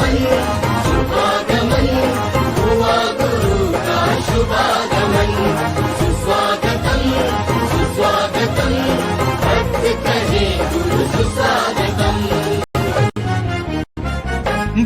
शुभागमन हुआ गुरु का शुभागमन। सुस्वागतम सुस्वागतम भक्त कहे गुरु सुस्वागतम।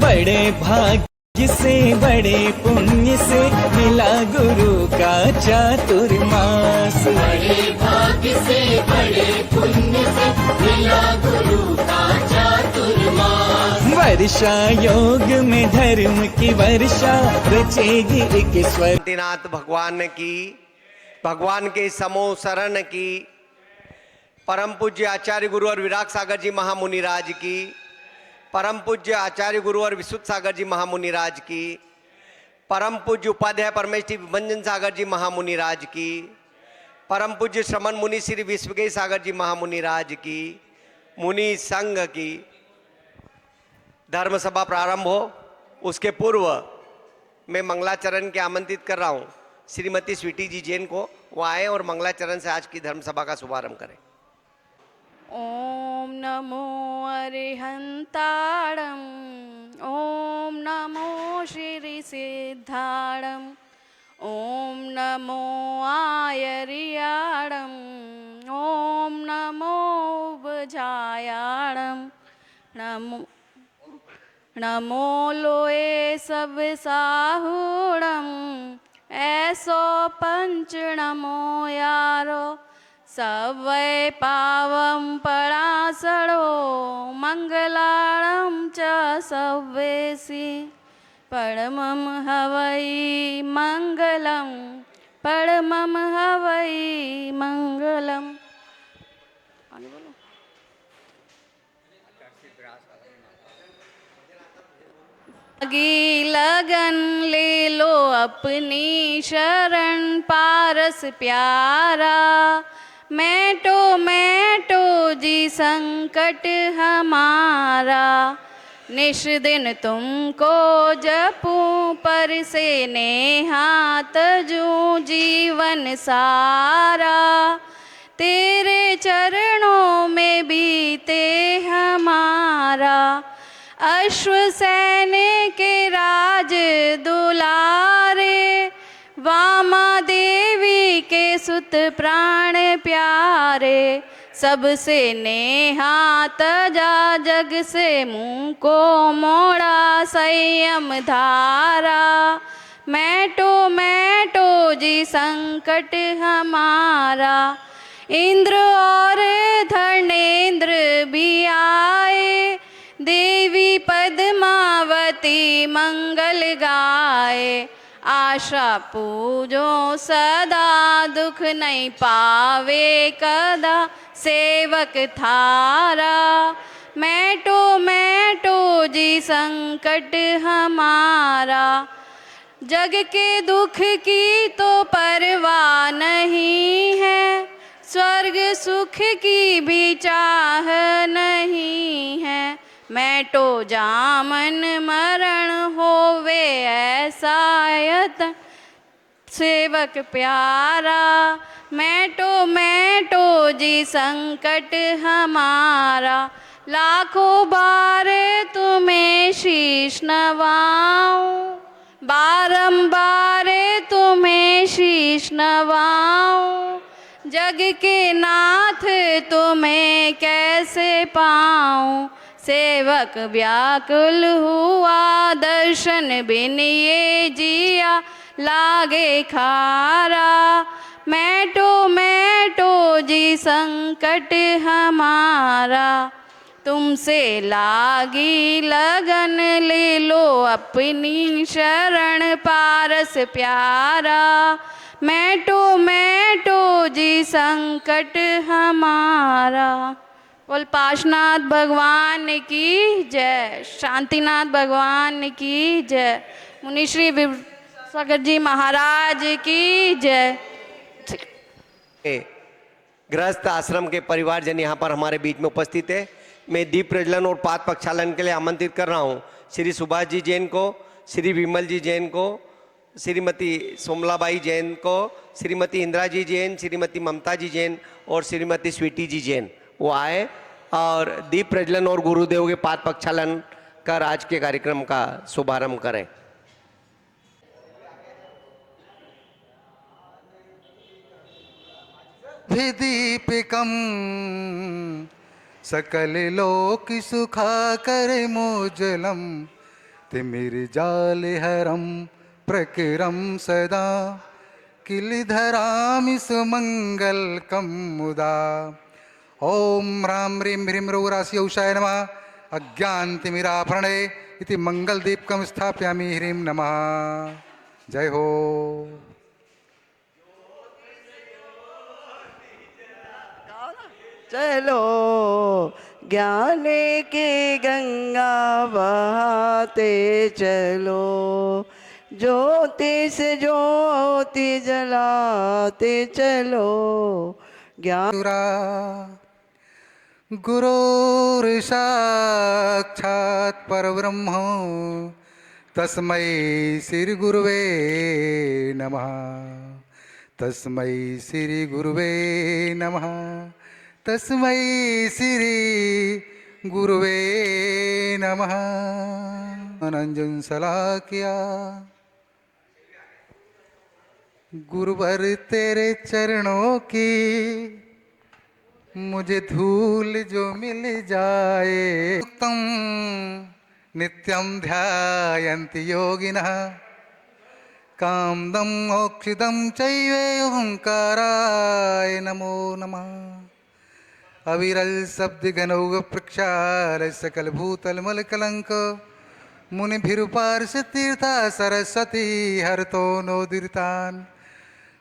बड़े भाग्य से बड़े पुण्य से मिला गुरु का चातुर्मास। बड़े भाग्य से बड़े पुण्य से मिला गुरु का चातुर्मास। वर्षा योग में धर्म की वर्षा रचेगी एक स्वर। शांतिनाथ भगवान की, भगवान के समो शरण की, परम पूज्य आचार्य गुरु और विराग सागर जी महामुनि राज की, परम पूज्य आचार्य गुरु और विशुद्ध सागर जी महामुनि राज की, परम पूज्य उपाध्याय परमेश्वरी विभंजन सागर जी महामुनि राज की, परम पूज्य श्रमण मुनि श्री विश्वगेय सागर जी महामुनि राज की, मुनि संघ की। धर्म सभा प्रारंभ हो उसके पूर्व मैं मंगलाचरण के आमंत्रित कर रहा हूँ श्रीमती स्वीटी जी जैन को, वो आए और मंगलाचरण से आज की धर्म सभा का शुभारंभ करें। ओम नमो अरिहंताणं, ओम नमो श्री सिद्धाणं, ओम नमो आयर्याणं, ओम नमो उपजायाणं, नमो लोए सब साहुणं, ऐसो पंच नमो यारो सवै पावं परासड़ो मंगलाणं च सव्वेसि परमं हवै मंगलं, परमं हवै मंगलम्। लगी लगन ले लो अपनी शरण पारस प्यारा, मैटो जी संकट हमारा। निश दिन तुमको जपूं पर से नेहात जूं जीवन सारा, तेरे चरणों में बीते हमारा। अश्वसेन के राज दुलारे, वामा देवी के सुत प्राण प्यारे। सबसे नेहा तजा जग से मुँह को मोड़ा संयम धारा। मैटो जी संकट हमारा। इंद्र और धर्मेंद्र भी आए, देवी पद्मावती मंगल गाए। आशा पूजो सदा दुख नहीं पावे कदा, सेवक थारा। मैटो जी संकट हमारा। जग के दुख की तो परवाह नहीं है, स्वर्ग सुख की भी चाह नहीं है। मैटो जामन मरण होवे ऐसा यतन, सेवक प्यारा। मैटो जी संकट हमारा। लाखों बार तुम्हें शीश नवाऊं, बारंबार तुम्हें शीश नवाऊं। जग के नाथ तुम्हें कैसे पाऊं, सेवक व्याकुल हुआ दर्शन बिन ये जिया लागे खारा। मैटो जी संकट हमारा। तुमसे लागी लगन ले लो अपनी शरण पारस प्यारा। मैटो जी संकट हमारा। बोल पाशनाथ भगवान की जय, शांतिनाथ भगवान की जय, मुनिश्री सागर जी महाराज की जय। गृहस्थ आश्रम के परिवारजन यहाँ पर हमारे बीच में उपस्थित है। मैं दीप प्रज्वलन और पाद प्रक्षालन के लिए आमंत्रित कर रहा हूँ श्री सुभाष जी जैन को, श्री विमल जी जैन को, श्रीमती सोमलाबाई जैन को, श्रीमती इंदिरा जी जैन, श्रीमती ममता जी जैन और श्रीमती स्वीटी जी जैन। वो आए और दीप प्रज्वलन और गुरुदेव के पाद प्रक्षालन कर आज के कार्यक्रम का शुभारंभ करें। विदीपिकम सकल लोक सुखाकर मोजलम तिमिर्जाल हरम प्रकिरम सदा किलधरामि सुमंगलकम मुदा। ओम राम ह्रीं ह्रीं रौरास्यौषाय नमः अज्ञानतिमिराभरणे इति मंगलदीपकम स्थापयामि ह्रीं नमः। जय हो। चलो ज्ञान की गंगा बहाते चलो, ज्योति से ज्योति जलाते चलो। ज्ञान गुरुर्साक्षात् परब्रह्म तस्मै श्री गुरुवे नमः। तस्मै श्री गुरुवे नमः। तस्मै श्री गुरुवे नमः। अनंजन सलाकिया गुरुवर तेरे चरणों की मुझे धूल जो मिल जाए। उत्तम नित्यं ध्यायन्ति योगिनः कामदं मोक्षदं चैव ओंकाराय नमो नमः। अविरल शब्द गनौग प्रक्षाल सकल भूतल मल कलंक मुनि भिरुपार्श तीर्था सरस्वती हरतो नोदितान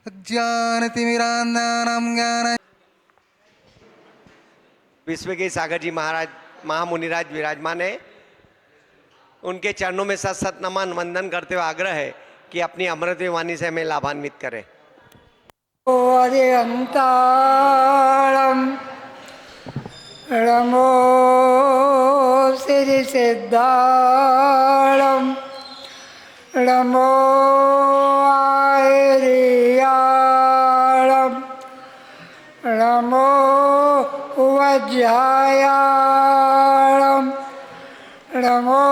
अज्ञान तिमिरान्नानां ज्ञान। विश्व के सागर जी महाराज महामुनिराज विराजमान है। उनके चरणों में सत सत नमन वंदन करते हुए आग्रह है कि अपनी अमृत वाणी से हमें लाभान्वित करें। अरिहंताणं नमो श्री सिद्धाणं नमो आयर्याणं नमो वज्रायाणं नमो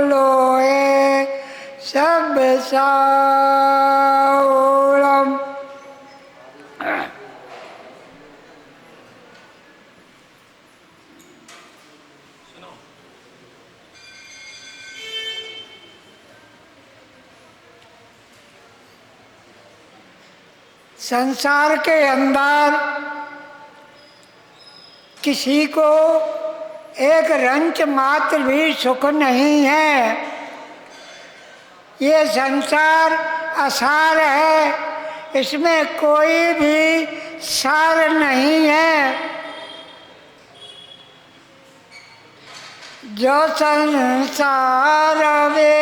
लोहे शब्दसावळं। संसार के अंदर किसी को एक रंच मात्र भी सुख नहीं है। ये संसार असार है, इसमें कोई भी सार नहीं है। जो संसार वे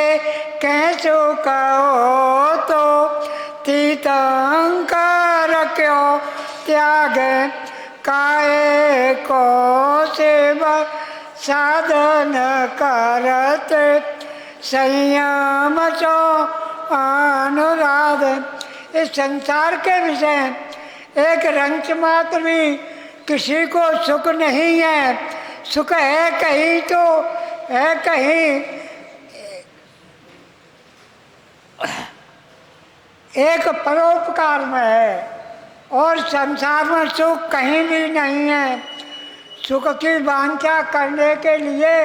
कैसो कहो तो तीर्थंकर क्यों त्याग काहे को सेव साधन करत संयम सो अनुराग। इस संसार के विषय एक रंच मात्र भी किसी को सुख नहीं है। सुख है कहीं तो है कहीं एक परोपकार में है, और संसार में सुख कहीं भी नहीं है। सुख की वांछा करने के लिए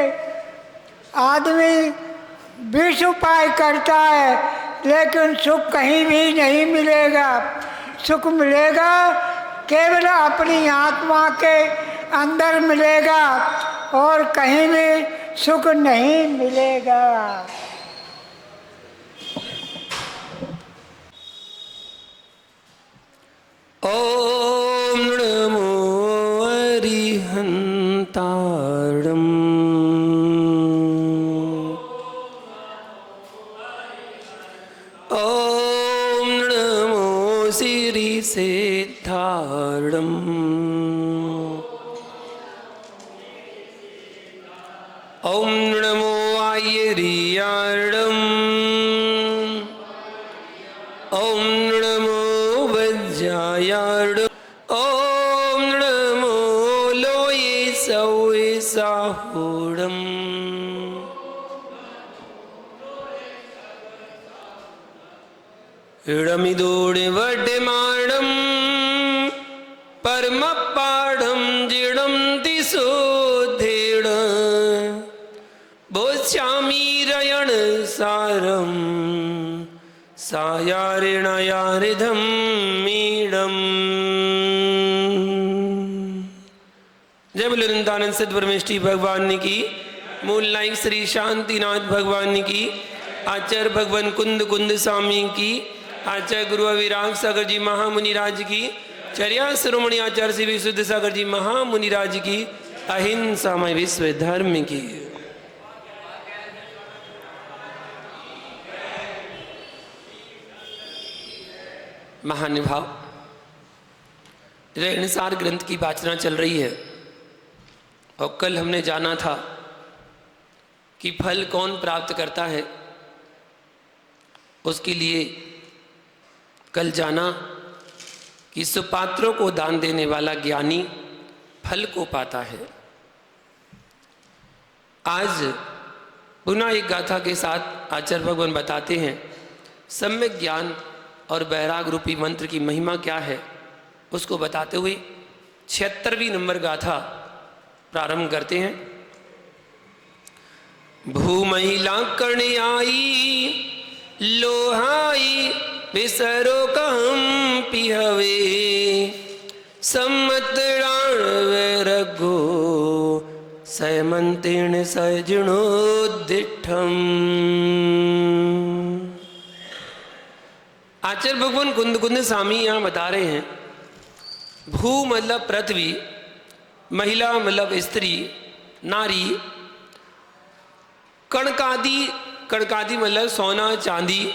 आदमी 20 उपाय करता है, लेकिन सुख कहीं भी नहीं मिलेगा। सुख मिलेगा केवल अपनी आत्मा के अंदर मिलेगा, और कहीं भी सुख नहीं मिलेगा। ओम नमो अरिहंताणं ओम नमो श्री सिद्धाणं ओम नमो आयर्याणं ओम नमो वज्रायाणं ओम नमो लोये सौसाहुणम्। इडमिदोड़े वड्डेमाणं परमपाढं जिडं दिशोधेड बोध्यामीरयण सारं सायारिणयारिधं मीडम्। जय बोले वृंदावन सिद्ध परमेष्ठी भगवान की, मूल नायक श्री शांतिनाथ भगवान की, आचार्य भगवान कुंद कुंद स्वामी की, आचार्य गुरु विराग सागर जी महामुनिराज की, चर्या शिरोमणि आचार्य श्री विशुद्ध सागर जी महामुनिराज की, अहिंसामय विश्व धर्म की। महानुभाव, रहनसार ग्रंथ की वाचना चल रही है और कल हमने जाना था कि फल कौन प्राप्त करता है। उसके लिए कल जाना कि सुपात्रों को दान देने वाला ज्ञानी फल को पाता है। आज पुनः एक गाथा के साथ आचार्य भगवान बताते हैं सम्यक ज्ञान और वैराग रूपी मंत्र की महिमा क्या है, उसको बताते हुए 76वीं नंबर गाथा प्रारंभ करते हैं। भूमहिला कणयाई लोहाई विसरो कहम पिहवे सम्मतराण वैरगो सयमंतीर्ण सजनोदिठम। आचार्य भगवान कुंद कुंद स्वामी यहाँ बता रहे हैं भू मतलब पृथ्वी, महिला मतलब स्त्री नारी, कणकादि, कणकादि मतलब सोना चांदी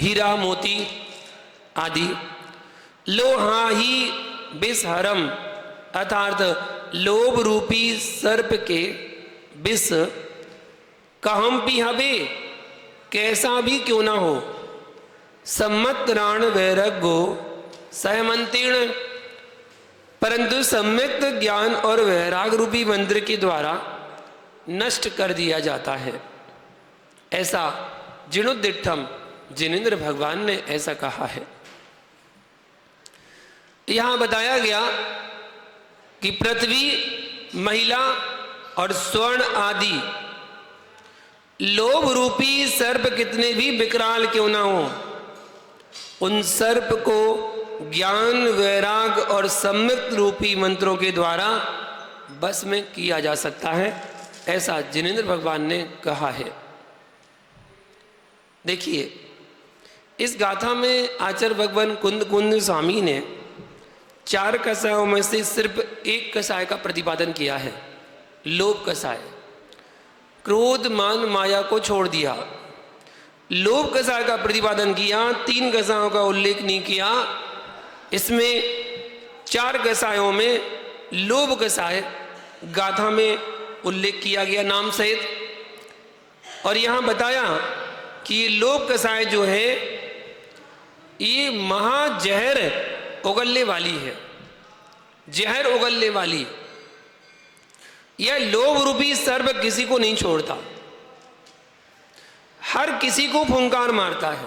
हीरा मोती आदि, लोहा ही विषहरम अर्थात लोभ रूपी सर्प के विष, कहम पिहवे कैसा भी क्यों ना हो, सम्मत राण वैराग्यो सहमंतीर्ण परंतु सम्यक ज्ञान और वैराग रूपी मंत्र के द्वारा नष्ट कर दिया जाता है। ऐसा जिणोदिठम जिनेन्द्र भगवान ने ऐसा कहा है। यहां बताया गया कि पृथ्वी, महिला और स्वर्ण आदि लोभ रूपी सर्प कितने भी विकराल क्यों ना हो, उन सर्प को ज्ञान वैराग और सम्यक रूपी मंत्रों के द्वारा बस में किया जा सकता है, ऐसा जिनेन्द्र भगवान ने कहा है। देखिए इस गाथा में आचार्य भगवान कुंद कुंद स्वामी ने 4 कसायों में से सिर्फ एक कसाय का प्रतिपादन किया है, लोभ कसाय। क्रोध मान माया को छोड़ दिया, लोभ कसाय का प्रतिपादन किया, 3 कसायों का उल्लेख नहीं किया। इसमें 4 कसायों में लोभ कसाय गाथा में उल्लेख किया गया नाम सहित। और यहाँ बताया कि लोभ कसाय जो है ये महाजहर उगलने वाली है, जहर उगलने वाली। यह लोभ रूपी सर्प किसी को नहीं छोड़ता, हर किसी को फुंकार मारता है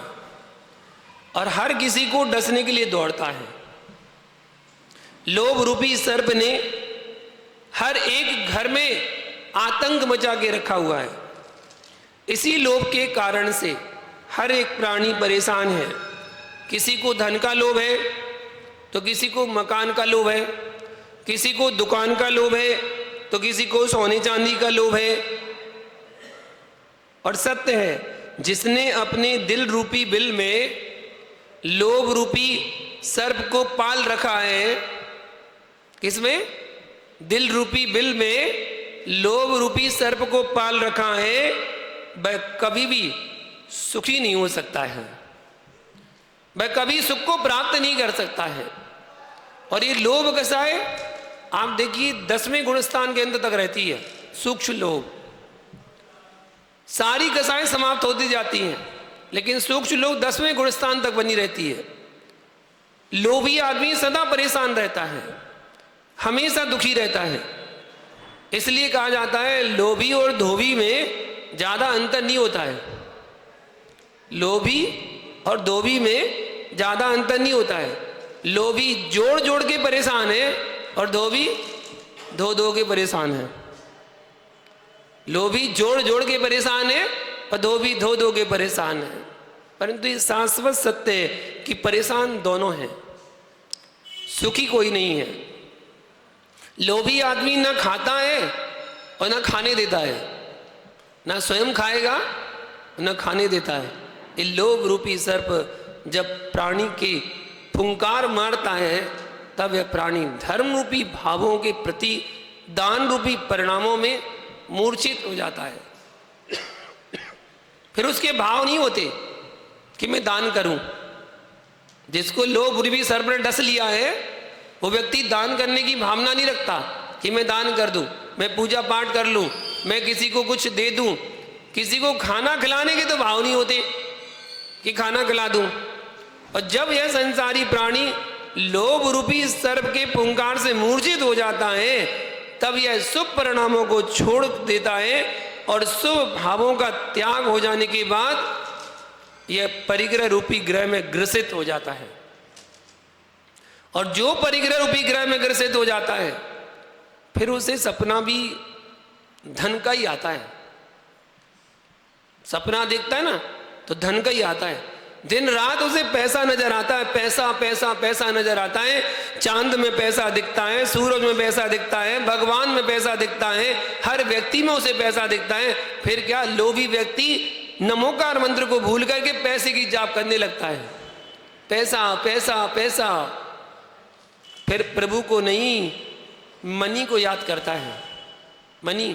और हर किसी को डसने के लिए दौड़ता है। लोभ रूपी सर्प ने हर एक घर में आतंक मचा के रखा हुआ है। इसी लोभ के कारण से हर एक प्राणी परेशान है। किसी को धन का लोभ है तो किसी को मकान का लोभ है, किसी को दुकान का लोभ है तो किसी को सोने चांदी का लोभ है। और सत्य है जिसने अपने दिल रूपी बिल में लोभ रूपी सर्प को पाल रखा है, किसमें? दिल रूपी बिल में लोभ रूपी सर्प को पाल रखा है, वह कभी भी सुखी नहीं हो सकता है, वह कभी सुख को प्राप्त नहीं कर सकता है। और ये लोभ कसाय आप देखिए 10वें गुणस्थान के अंत तक रहती है, सूक्ष्म लोभ। सारी कसाएं समाप्त होती जाती हैं लेकिन सूक्ष्म लोभ 10वें गुणस्थान तक बनी रहती है। लोभी आदमी सदा परेशान रहता है, हमेशा दुखी रहता है। इसलिए कहा जाता है लोभी और धोबी में ज्यादा अंतर नहीं होता है, लोभी और धोबी में ज्यादा अंतर नहीं होता है। लोभी जोड़ जोड़ के परेशान है और धोबी धो धो के परेशान है। लोभी जोड़ जोड़ के परेशान है और धोबी धो धो के परेशान है। परंतु ये शाश्वत सत्य है कि परेशान दोनों हैं, सुखी कोई नहीं है। लोभी आदमी ना खाता है और ना खाने देता है, ना स्वयं खाएगा ना खाने देता है। ये लोभ रूपी सर्प जब प्राणी के फुंकार मारता है तब यह प्राणी धर्म रूपी भावों के प्रति दान रूपी परिणामों में मूर्छित हो जाता है। फिर उसके भाव नहीं होते कि मैं दान करूं। जिसको लोभ रूपी सर्प ने डस लिया है वो व्यक्ति दान करने की भावना नहीं रखता कि मैं दान कर दूं, मैं पूजा पाठ कर लूं, मैं किसी को कुछ दे दूं। किसी को खाना खिलाने के तो भाव नहीं होते कि खाना खिला दूं। और जब यह संसारी प्राणी लोभ रूपी सर्प के फुंकार से मूर्छित हो जाता है तब यह शुभ परिणामों को छोड़ देता है और शुभ भावों का त्याग हो जाने के बाद यह परिग्रह रूपी ग्रह में ग्रसित हो जाता है। और जो परिग्रह रूपी ग्रह में ग्रसित हो जाता है फिर उसे सपना भी धन का ही आता है। सपना देखता है ना तो धन का ही आता है। दिन रात उसे पैसा नजर आता है, पैसा पैसा पैसा नजर आता है। चांद में पैसा दिखता है, सूरज में पैसा दिखता है, भगवान में पैसा दिखता है, हर व्यक्ति में उसे पैसा दिखता है। फिर क्या लोभी व्यक्ति नमोकार मंत्र को भूल करके पैसे की जाप करने लगता है, पैसा पैसा पैसा। फिर प्रभु को नहीं मनी को याद करता है। मनी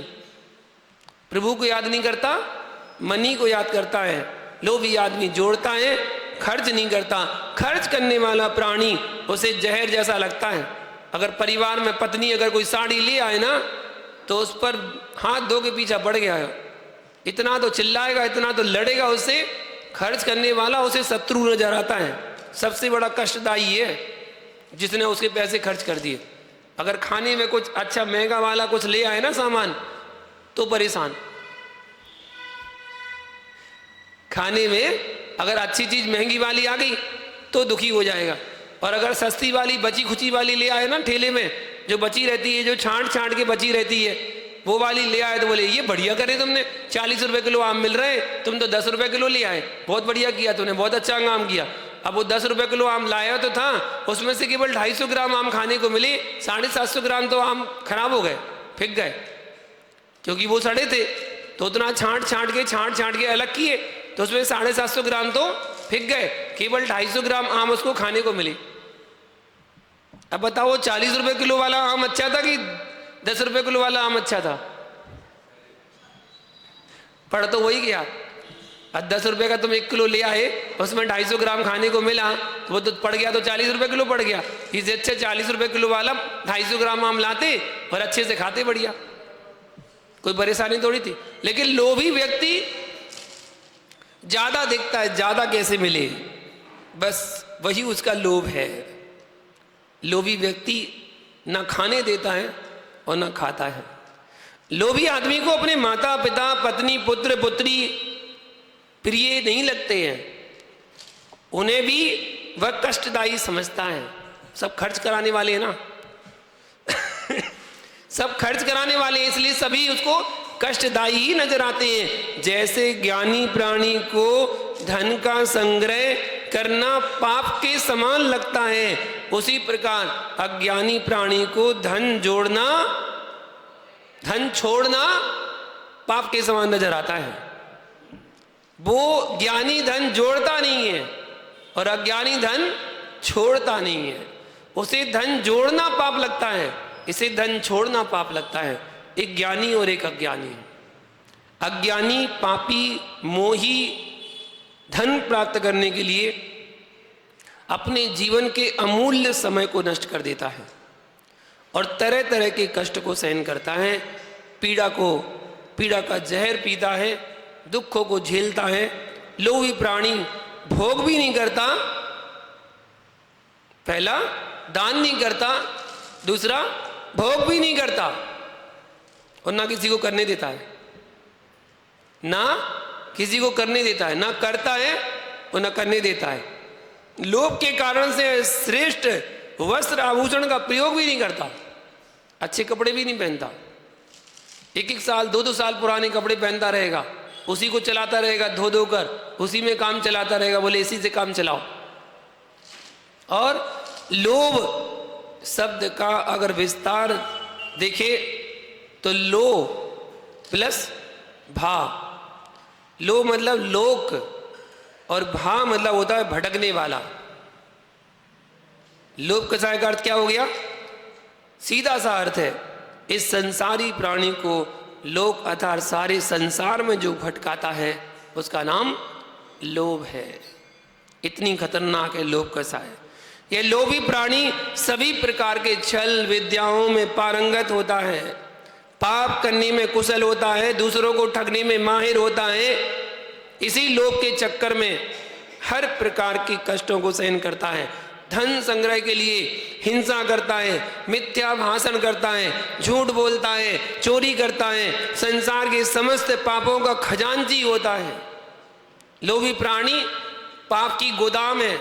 प्रभु को याद नहीं करता, मनी को याद करता है। लोभी आदमी जोड़ता है, खर्च नहीं करता। खर्च करने वाला प्राणी उसे जहर जैसा लगता है। अगर परिवार में पत्नी अगर कोई साड़ी ले आए ना तो उस पर हाथ धो के पीछा पड़ गया है, इतना तो चिल्लाएगा, इतना तो लड़ेगा उससे। खर्च करने वाला उसे शत्रु नजर आता है। सबसे बड़ा कष्टदायी है जिसने उसके पैसे खर्च कर दिए। अगर खाने में कुछ अच्छा महंगा वाला कुछ ले आए ना सामान तो परेशान। खाने में अगर अच्छी चीज महंगी वाली आ गई तो दुखी हो जाएगा। और अगर सस्ती वाली बची खुची वाली ले आए ना ठेले में, जो बची रहती है, जो छांट छांट के बची रहती है, वो वाली ले आए तो बोले ये बढ़िया करे तुमने, 40 रुपए किलो आम मिल रहे हैं, तुम तो 10 रुपए किलो ले आए, बहुत बढ़िया किया तुमने, बहुत अच्छा काम किया। अब वो 10 रुपए किलो आम लाया तो था, उसमें से केवल 250 ग्राम आम खाने को मिले, 750 ग्राम तो आम खराब हो गए, फिक गए, क्योंकि वो सड़े थे। तो उतना छांट छांट के अलग किए तो उसमें 750 ग्राम तो फिक गए, केवल 250 ग्राम आम उसको खाने को मिले। अब बताओ 40 रुपए किलो वाला आम अच्छा था कि 10 रुपए किलो वाला आम अच्छा था? पड़ तो वही गया। अब 10 रुपए का तुम 1 किलो ले आए, उसमें 250 ग्राम खाने को मिला, तो वो तो पड़ गया, तो 40 रुपए किलो पड़ गया। इससे अच्छे 40 रुपए किलो वाला 250 ग्राम आम लाते और अच्छे से खाते, बढ़िया, कोई परेशानी थोड़ी थी। लेकिन लोभी व्यक्ति ज्यादा देखता है, ज्यादा कैसे मिले, बस वही उसका लोभ है। लोभी व्यक्ति ना खाने देता है और ना खाता है। लोभी आदमी को अपने माता पिता पत्नी पुत्र पुत्री प्रिय नहीं लगते हैं, उन्हें भी वह कष्टदायी समझता है। सब खर्च कराने वाले हैं ना सब खर्च कराने वाले हैं, इसलिए सभी उसको कष्टदायी ही नजर आते हैं। जैसे ज्ञानी प्राणी को धन का संग्रह करना पाप के समान लगता है, उसी प्रकार अज्ञानी प्राणी को धन जोड़ना, धन छोड़ना पाप के समान नजर आता है। वो ज्ञानी धन जोड़ता नहीं है और अज्ञानी धन छोड़ता नहीं है। उसे धन जोड़ना पाप लगता है, इसे धन छोड़ना पाप लगता है। एक ज्ञानी और एक अज्ञानी। अज्ञानी पापी मोही धन प्राप्त करने के लिए अपने जीवन के अमूल्य समय को नष्ट कर देता है और तरह तरह के कष्ट को सहन करता है, पीड़ा का जहर पीता है, दुखों को झेलता है। लोभी प्राणी भोग भी नहीं करता, पहला दान नहीं करता, दूसरा भोग भी नहीं करता और ना किसी को करने देता है, ना किसी को करने देता है, ना करता है और ना करने देता है। लोभ के कारण से श्रेष्ठ वस्त्र आभूषण का प्रयोग भी नहीं करता, अच्छे कपड़े भी नहीं पहनता, एक एक साल 2-2 साल पुराने कपड़े पहनता रहेगा, उसी को चलाता रहेगा धो धो कर, उसी में काम चलाता रहेगा, बोले इसी से काम चलाओ। और लोभ शब्द का अगर विस्तार देखे तो लो प्लस भा, लो मतलब लोक और भा मतलब होता है भटकने वाला। लोभ कसाय का अर्थ क्या हो गया? सीधा सा अर्थ है इस संसारी प्राणी को लोक अर्थात सारे संसार में जो भटकाता है उसका नाम लोभ है। इतनी खतरनाक है लोभ कसाय। यह लोभी प्राणी सभी प्रकार के छल विद्याओं में पारंगत होता है, पाप करने में कुशल होता है, दूसरों को ठगने में माहिर होता है। इसी लोभ के चक्कर में हर प्रकार के कष्टों को सहन करता है, धन संग्रह के लिए हिंसा करता है, मिथ्या भाषण करता है, झूठ बोलता है, चोरी करता है, संसार के समस्त पापों का खजांची होता है। लोभी प्राणी पाप की गोदाम है,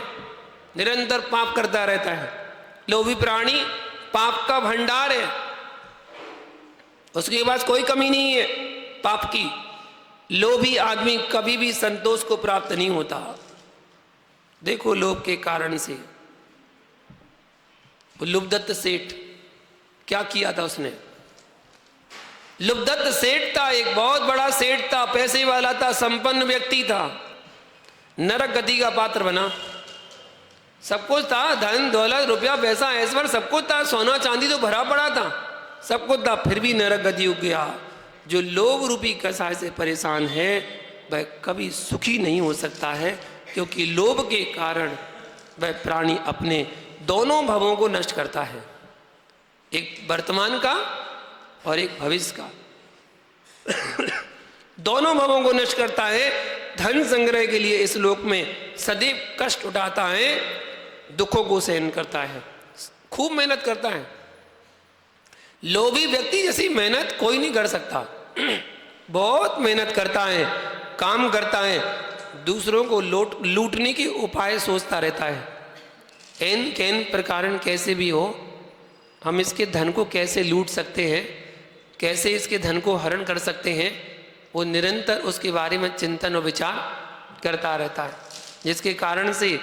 निरंतर पाप करता रहता है। लोभी प्राणी पाप का भंडार है, उसके पास कोई कमी नहीं है पाप की। लोभी आदमी कभी भी संतोष को प्राप्त नहीं होता। देखो लोभ के कारण से लुब्धत्त सेठ क्या किया था उसने। लुब्धत्त सेठ था, एक बहुत बड़ा सेठ था, पैसे वाला था, संपन्न व्यक्ति था, नरक गति का पात्र बना। सब कुछ था, धन दौलत रुपया पैसा ऐश्वर्य सब कुछ था, सोना चांदी तो भरा पड़ा था, सब कुछ था, फिर भी नरक गति हो गया। जो लोभ रूपी कसाय से परेशान है वह कभी सुखी नहीं हो सकता है, क्योंकि लोभ के कारण वह प्राणी अपने दोनों भवों को नष्ट करता है, एक वर्तमान का और एक भविष्य का। दोनों भवों को नष्ट करता है। धन संग्रह के लिए इस लोक में सदैव कष्ट उठाता है, दुखों को सहन करता है, खूब मेहनत करता है। लोभी व्यक्ति जैसी मेहनत कोई नहीं कर सकता। बहुत मेहनत करता है, काम करता है, दूसरों को लूटने के उपाय सोचता रहता है। एन कैन प्रकारन कैसे भी हो, हम इसके धन को कैसे लूट सकते हैं, कैसे इसके धन को हरण कर सकते हैं, वो निरंतर उसके बारे में चिंतन और विचार करता रहता है, जिसके कारण से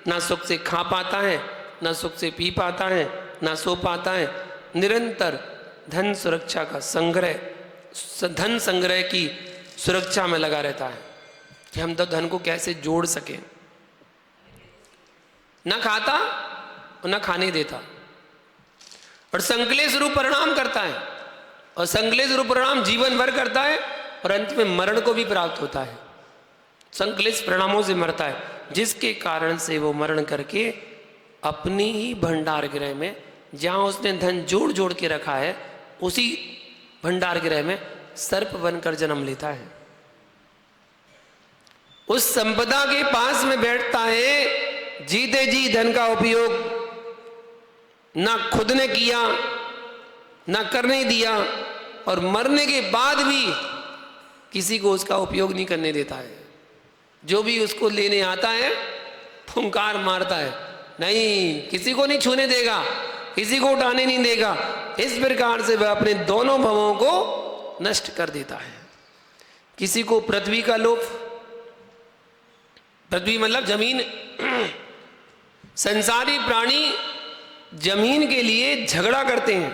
ना सुख से खा पाता है, ना सुख से पी पाता है, ना सो पाता है। निरंतर धन सुरक्षा का संग्रह, धन संग्रह की सुरक्षा में लगा रहता है कि हम तो धन को कैसे जोड़ सकें। न खाता और न खाने देता, और संकलेश रूप परिणाम करता है, और संकलेश रूप परिणाम जीवन भर करता है, और अंत में मरण को भी प्राप्त होता है। संकलेश परिणामों से मरता है, जिसके कारण से वो मरण करके अपनी ही भंडार गृह में, जहां उसने धन जोड़ जोड़ के रखा है, उसी भंडार गृह में सर्प बनकर जन्म लेता है। उस संपदा के पास में बैठता है, जीते जी धन का उपयोग ना खुद ने किया ना करने दिया, और मरने के बाद भी किसी को उसका उपयोग नहीं करने देता है। जो भी उसको लेने आता है फुंकार मारता है, नहीं किसी को नहीं छूने देगा, किसी को उठाने नहीं देगा। इस प्रकार से वह अपने दोनों भवों को नष्ट कर देता है। किसी को पृथ्वी का लोभ, पृथ्वी मतलब जमीन, संसारी प्राणी जमीन के लिए झगड़ा करते हैं,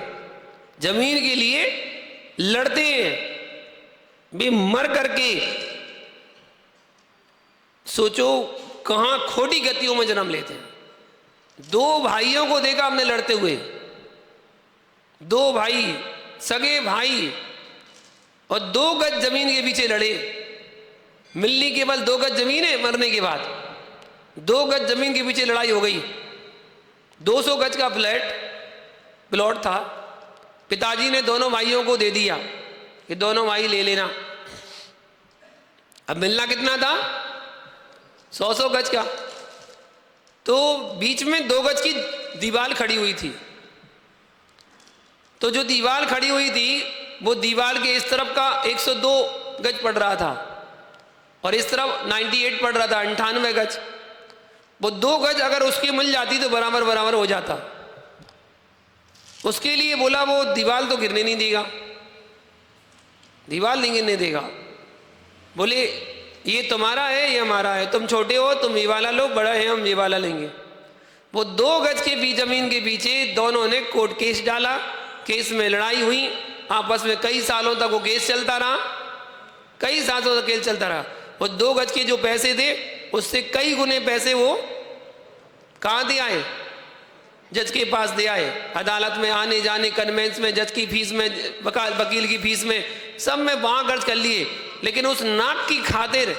जमीन के लिए लड़ते हैं, भी मर करके सोचो कहां खोटी गतियों में जन्म लेते हैं। दो भाइयों को देखा हमने लड़ते हुए, दो भाई सगे भाई, और 2 गज जमीन के पीछे लड़े। मिलनी केवल 2 गज जमीन है, मरने के बाद 2 गज जमीन के पीछे लड़ाई हो गई। 200 गज का प्लॉट था, पिताजी ने दोनों भाइयों को दे दिया कि दोनों भाई ले लेना। अब मिलना कितना था? 100 गज का। तो बीच में 2 गज की दीवार खड़ी हुई थी। तो जो दीवार खड़ी हुई थी वो दीवार के इस तरफ का 102 गज पड़ रहा था, और इस तरफ 98 पड़ रहा था, 98 गज। वो 2 गज अगर उसकी मिल जाती तो बराबर बराबर हो जाता। उसके लिए बोला वो दीवार तो गिरने नहीं देगा, दीवार नहीं गिरने देगा। बोले ये तुम्हारा है ये हमारा है, तुम छोटे हो तुम ये वाला लो, बड़ा है हम ये वाला लेंगे। वो 2 गज के बीच जमीन के पीछे दोनों ने कोर्ट केस डाला, केस में लड़ाई हुई आपस में, कई सालों तक वो केस चलता रहा, कई सालों तक केस चलता रहा। वो 2 गज के जो पैसे थे उससे कई गुने पैसे वो कहाँ दे आए, जज के पास दे आए। अदालत में आने जाने, कन्वेंस में, जज की फीस में, वकील की फीस में, सब में वहां खर्च कर लिए। लेकिन उस नाक की खातिर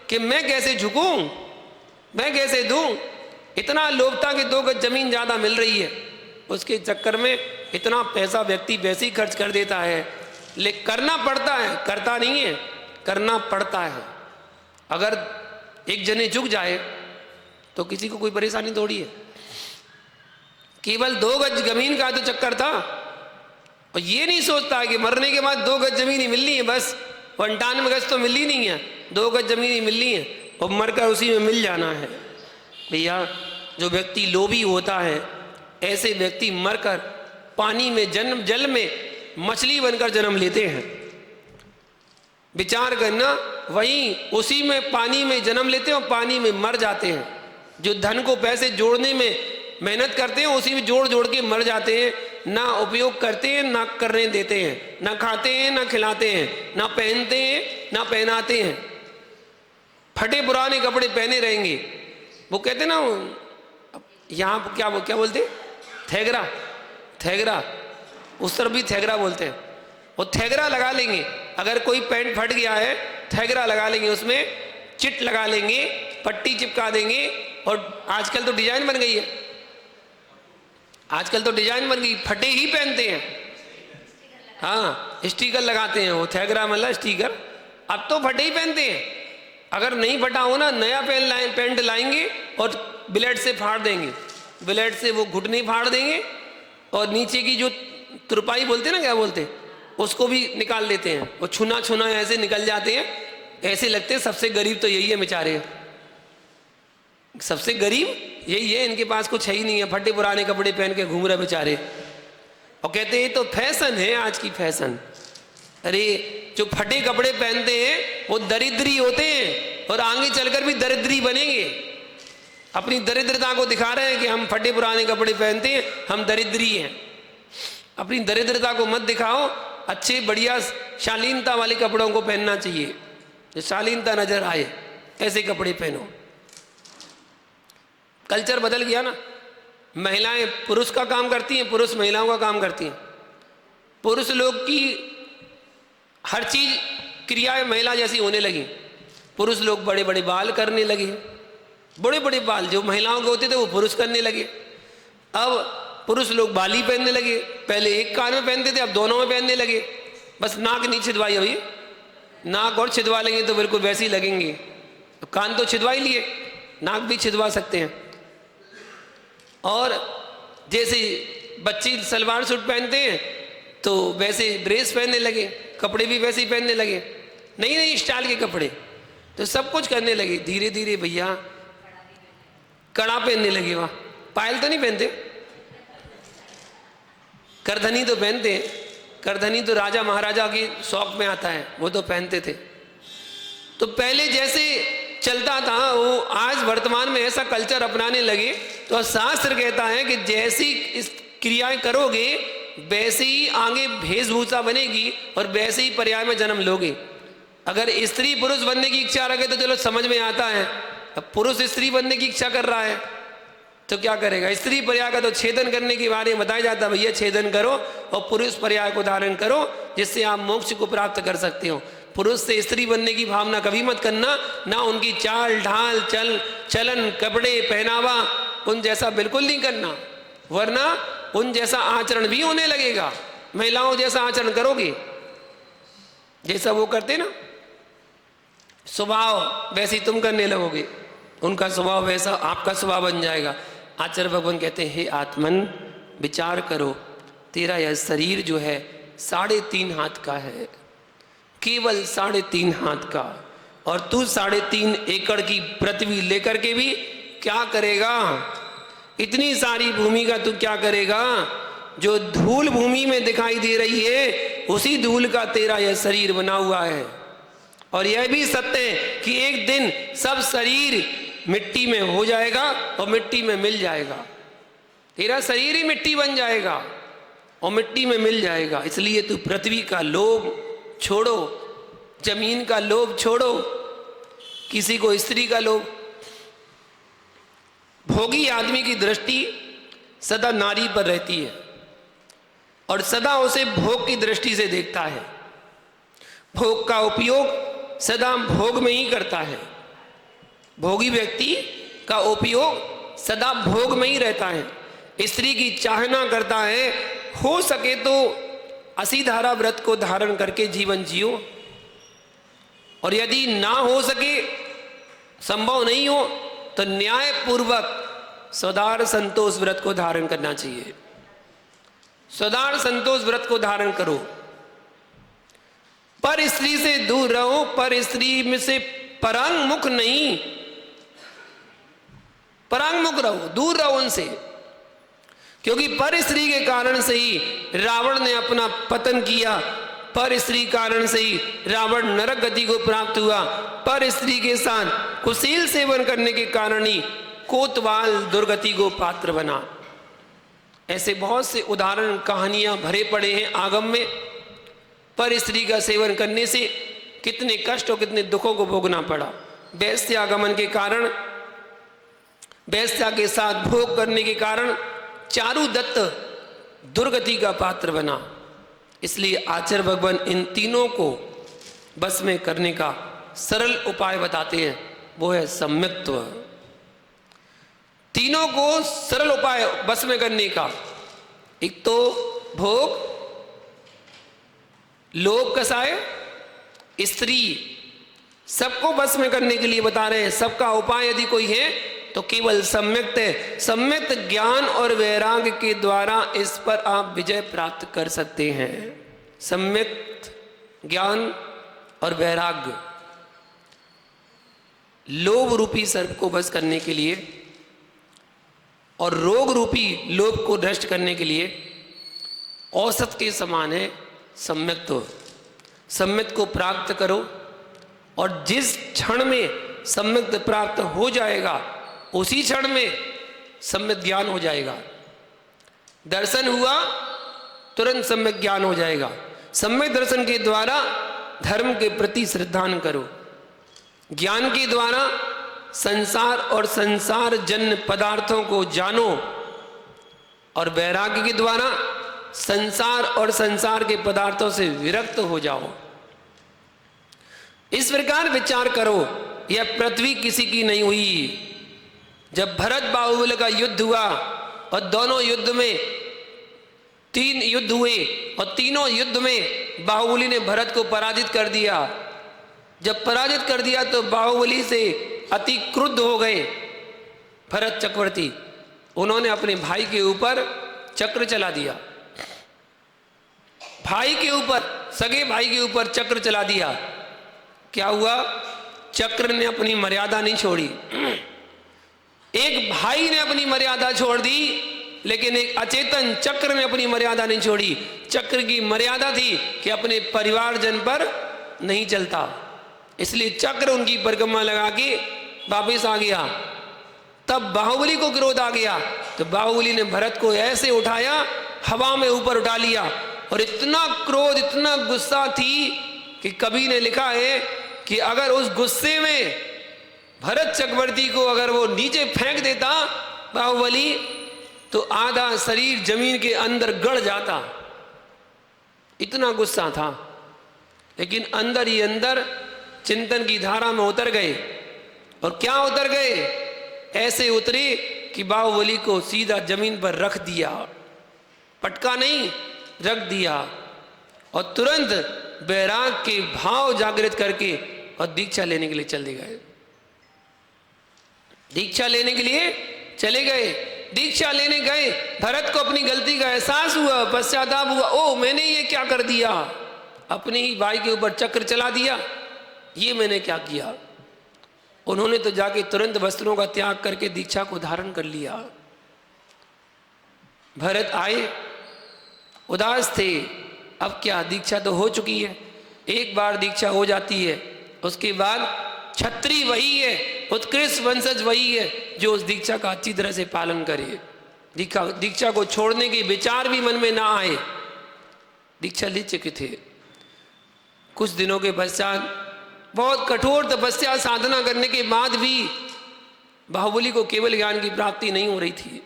कि मैं कैसे झुकूं, मैं कैसे दूं, इतना लोभ था कि 2 गज जमीन ज्यादा मिल रही है, उसके चक्कर में इतना पैसा व्यक्ति वैसे ही खर्च कर देता है। लेकिन करना पड़ता है, करता नहीं है, करना पड़ता है। अगर एक जने झुक जाए तो किसी को कोई परेशानी थोड़ी है। केवल 2 गज जमीन का तो चक्कर था, और ये नहीं सोचता है कि मरने के बाद 2 गज जमीन ही मिलनी है, बस 98 गज तो मिलनी नहीं है, 2 गज जमीन ही मिलनी है और मरकर उसी में मिल जाना है। भैया जो व्यक्ति लोभी होता है, ऐसे व्यक्ति मरकर पानी में जल में मछली बनकर जन्म लेते हैं। विचार करना, वहीं उसी में पानी में जन्म लेते हैं और पानी में मर जाते हैं। जो धन को पैसे जोड़ने में मेहनत करते हैं उसी में जोड़ जोड़ के मर जाते हैं, ना उपयोग करते हैं ना करने देते हैं, ना खाते हैं ना खिलाते हैं, ना पहनते हैं ना पहनाते हैं, फटे पुराने कपड़े पहने रहेंगे। वो कहते ना यहाँ क्या बोलते, थैगरा, थैगरा, उस तरफ भी थैगरा बोलते हैं। वो थैगरा लगा लेंगे, अगर कोई पैंट फट गया है थैगरा लगा लेंगे, उसमें चिट लगा लेंगे, पट्टी चिपका देंगे। और आजकल तो डिजाइन बन गई है, आजकल तो डिजाइन बन गई, फटे ही पहनते हैं। हाँ, स्टिकर लगाते हैं, वो थैगरा मतलब स्टिकर। अब तो फटे ही पहनते हैं, अगर नहीं फटा हो ना नया पैंट लाएंगे और ब्लेड से फाड़ देंगे, ब्लेड से वो घुटने फाड़ देंगे और नीचे की जो तुरपाई बोलते हैं ना, क्या बोलते हैं, उसको भी निकाल देते हैं। वो छुना छुना ऐसे निकल जाते हैं, ऐसे लगते हैं सबसे गरीब तो यही है बेचारे, सबसे गरीब यही है, इनके पास कुछ है ही नहीं है, फटे पुराने कपड़े पहन के घूम रहे बेचारे। और कहते हैं तो फैशन है आज की फैशन। अरे जो फटे कपड़े पहनते हैं वो दरिद्री होते हैं और आगे चलकर भी दरिद्री बनेंगे। अपनी दरिद्रता को दिखा रहे हैं कि हम फटे पुराने कपड़े पहनते हैं, हम दरिद्री हैं। अपनी दरिद्रता को मत दिखाओ, अच्छे बढ़िया शालीनता वाले कपड़ों को पहनना चाहिए, जो शालीनता नजर आए, ऐसे कपड़े पहनो। कल्चर बदल गया ना, महिलाएं पुरुष का काम करती हैं, पुरुष महिलाओं का काम करती हैं। पुरुष लोग की हर चीज क्रियाएं महिला जैसी होने लगी। पुरुष लोग बड़े बड़े बाल करने लगे, बड़े बड़े बाल जो महिलाओं के होते थे वो पुरुष करने लगे। अब पुरुष लोग बाली पहनने लगे, पहले एक कान में पहनते थे, अब दोनों में पहनने लगे। बस नाक नहीं छिदवाई, अभी नाक और छिदवा लेंगे तो बिल्कुल वैसे ही लगेंगे। तो कान तो छिदवा ही लिए, नाक भी छिदवा सकते हैं। और जैसे बच्चे सलवार सूट पहनते हैं तो वैसे ड्रेस पहनने लगे, कपड़े भी वैसे ही पहनने लगे, नई नई स्टाइल के कपड़े, तो सब कुछ करने लगे। धीरे धीरे भैया कड़ा पहनने लगे, वहाँ पायल तो नहीं पहनते, करधनी तो पहनते हैं। करधनी तो राजा महाराजा के शौक में आता है, वो तो पहनते थे। तो पहले जैसे चलता था वो आज वर्तमान में ऐसा कल्चर अपनाने लगे। तो शास्त्र कहता है कि जैसी इस क्रियाएं करोगे वैसे ही आगे वेशभूषा बनेगी और वैसे ही पर्याय में जन्म लोगे। अगर स्त्री पुरुष बनने की इच्छा रखे तो चलो समझ में आता है, अब पुरुष स्त्री बनने की इच्छा कर रहा है तो क्या करेगा। स्त्री पर्याय का तो छेदन करने के बारे में बताया जाता है, भैया छेदन करो और पुरुष पर्याय को धारण करो जिससे आप मोक्ष को प्राप्त कर सकते हो। पुरुष से स्त्री बनने की भावना कभी मत करना, ना उनकी चाल ढाल चलन कपड़े पहनावा उन जैसा बिल्कुल नहीं करना, वरना उन जैसा आचरण भी होने लगेगा। महिलाओं जैसा आचरण करोगे, जैसा वो करते ना स्वभाव वैसे ही तुम करने लगोगे, उनका स्वभाव वैसा आपका स्वभाव बन जाएगा। आचार्य भगवान कहते हैं, हे आत्मन विचार करो, तेरा यह शरीर जो है 3.5 हाथ का है, केवल 3.5 हाथ का, और तू 3.5 एकड़ की पृथ्वी लेकर के भी क्या करेगा? इतनी सारी भूमि का तू क्या करेगा? जो धूल भूमि में दिखाई दे रही है उसी धूल का तेरा यह शरीर बना हुआ है। और यह भी सत्य है कि एक दिन सब शरीर मिट्टी में हो जाएगा और मिट्टी में मिल जाएगा। तेरा शरीर ही मिट्टी बन जाएगा और मिट्टी में मिल जाएगा। इसलिए तू पृथ्वी का लोभ छोड़ो, जमीन का लोभ छोड़ो, किसी को स्त्री का लोभ। भोगी आदमी की दृष्टि सदा नारी पर रहती है और सदा उसे भोग की दृष्टि से देखता है। भोग का उपयोग सदा भोग में ही करता है। भोगी व्यक्ति का उपयोग सदा भोग में ही रहता है। स्त्री की चाहना करता है, हो सके तो 80 धारा व्रत को धारण करके जीवन जियो, और यदि ना हो सके, संभव नहीं हो, तो न्याय पूर्वक स्वदार संतोष व्रत को धारण करना चाहिए। स्वदार संतोष व्रत को धारण करो। पर स्त्री से दूर रहो, पर स्त्री में से परांग मुख नहीं, परांग मुख रहो, दूर रहो उनसे। क्योंकि पर स्त्री के कारण से ही रावण ने अपना पतन किया, पर स्त्री कारण से ही रावण नरक गति को प्राप्त हुआ, पर स्त्री के साथ कुशील सेवन करने के कारण ही कोतवाल दुर्गति को पात्र बना। ऐसे बहुत से उदाहरण कहानियां भरे पड़े हैं आगम में। पर स्त्री का सेवन करने से कितने कष्ट और कितने दुखों को भोगना पड़ा। वैश्यागमन के कारण, वैश्या के साथ भोग करने के कारण चारुदत्त दुर्गति का पात्र बना। इसलिए आचार्य भगवान इन तीनों को बस में करने का सरल उपाय बताते हैं, वो है सम्यक्त्व। तीनों को सरल उपाय बस में करने का, एक तो भोग, लोभ, कसाय, स्त्री, सबको बस में करने के लिए बता रहे हैं। सबका उपाय यदि कोई है तो केवल सम्यक्त है। सम्यक्त ज्ञान और वैराग्य के द्वारा इस पर आप विजय प्राप्त कर सकते हैं। सम्यक्त ज्ञान और वैराग्य, लोभ रूपी सर्प को वश करने के लिए और रोग रूपी लोभ को नष्ट करने के लिए औसत के समान है सम्यक्त्व। सम्यक्त को प्राप्त करो और जिस क्षण में सम्यक्त प्राप्त हो जाएगा उसी क्षण में सम्यक ज्ञान हो जाएगा। दर्शन हुआ तुरंत सम्यक ज्ञान हो जाएगा। सम्यक दर्शन के द्वारा धर्म के प्रति श्रद्धान करो। ज्ञान के द्वारा संसार और संसार जन्य पदार्थों को जानो और वैराग्य के द्वारा संसार और संसार के पदार्थों से विरक्त हो जाओ। इस प्रकार विचार करो, यह पृथ्वी किसी की नहीं हुई। जब भरत बाहुबली का युद्ध हुआ और दोनों युद्ध में 3 युद्ध हुए और तीनों युद्ध में बाहुबली ने भरत को पराजित कर दिया। जब पराजित कर दिया तो बाहुबली से अति क्रुद्ध हो गए भरत चक्रवर्ती। उन्होंने अपने भाई के ऊपर चक्र चला दिया। भाई के ऊपर, सगे भाई के ऊपर चक्र चला दिया। क्या हुआ? चक्र ने अपनी मर्यादा नहीं छोड़ी। एक भाई ने अपनी मर्यादा छोड़ दी, लेकिन एक अचेतन चक्र ने अपनी मर्यादा नहीं छोड़ी। चक्र की मर्यादा थी कि अपने परिवारजन पर नहीं चलता, इसलिए चक्र उनकी परिक्रमा लगा के वापिस आ गया। तब बाहुबली को क्रोध आ गया तो बाहुबली ने भरत को ऐसे उठाया, हवा में ऊपर उठा लिया, और इतना क्रोध, इतना गुस्सा थी कि कवि ने लिखा है कि अगर उस गुस्से में भरत चक्रवर्ती को अगर वो नीचे फेंक देता बाहुबली, तो आधा शरीर जमीन के अंदर गड़ जाता। इतना गुस्सा था। लेकिन अंदर ही अंदर चिंतन की धारा में उतर गए। और क्या उतर गए? ऐसे उतरे कि बाहुबली को सीधा जमीन पर रख दिया, पटका नहीं, रख दिया, और तुरंत बैराग के भाव जागृत करके और दीक्षा लेने के लिए चले गए। दीक्षा लेने के लिए चले गए। दीक्षा लेने गए, भरत को अपनी गलती का एहसास हुआ, पश्चाताप हुआ। ओ, मैंने ये क्या कर दिया, अपने ही भाई के ऊपर चक्र चला दिया, ये मैंने क्या किया। उन्होंने तो जाके तुरंत वस्त्रों का त्याग करके दीक्षा को धारण कर लिया। भरत आए, उदास थे, अब क्या, दीक्षा तो हो चुकी है, एक बार दीक्षा हो जाती है उसके बाद क्षत्रिय वही है, उत्कृष्ट वंशज वही है जो उस दीक्षा का अच्छी तरह से पालन करे। दीक्षा को छोड़ने के विचार भी मन में ना आए। दीक्षा ले चुके थे। कुछ दिनों के पश्चात बहुत कठोर तपस्या साधना करने के बाद भी बाहुबली को केवल ज्ञान की प्राप्ति नहीं हो रही थी।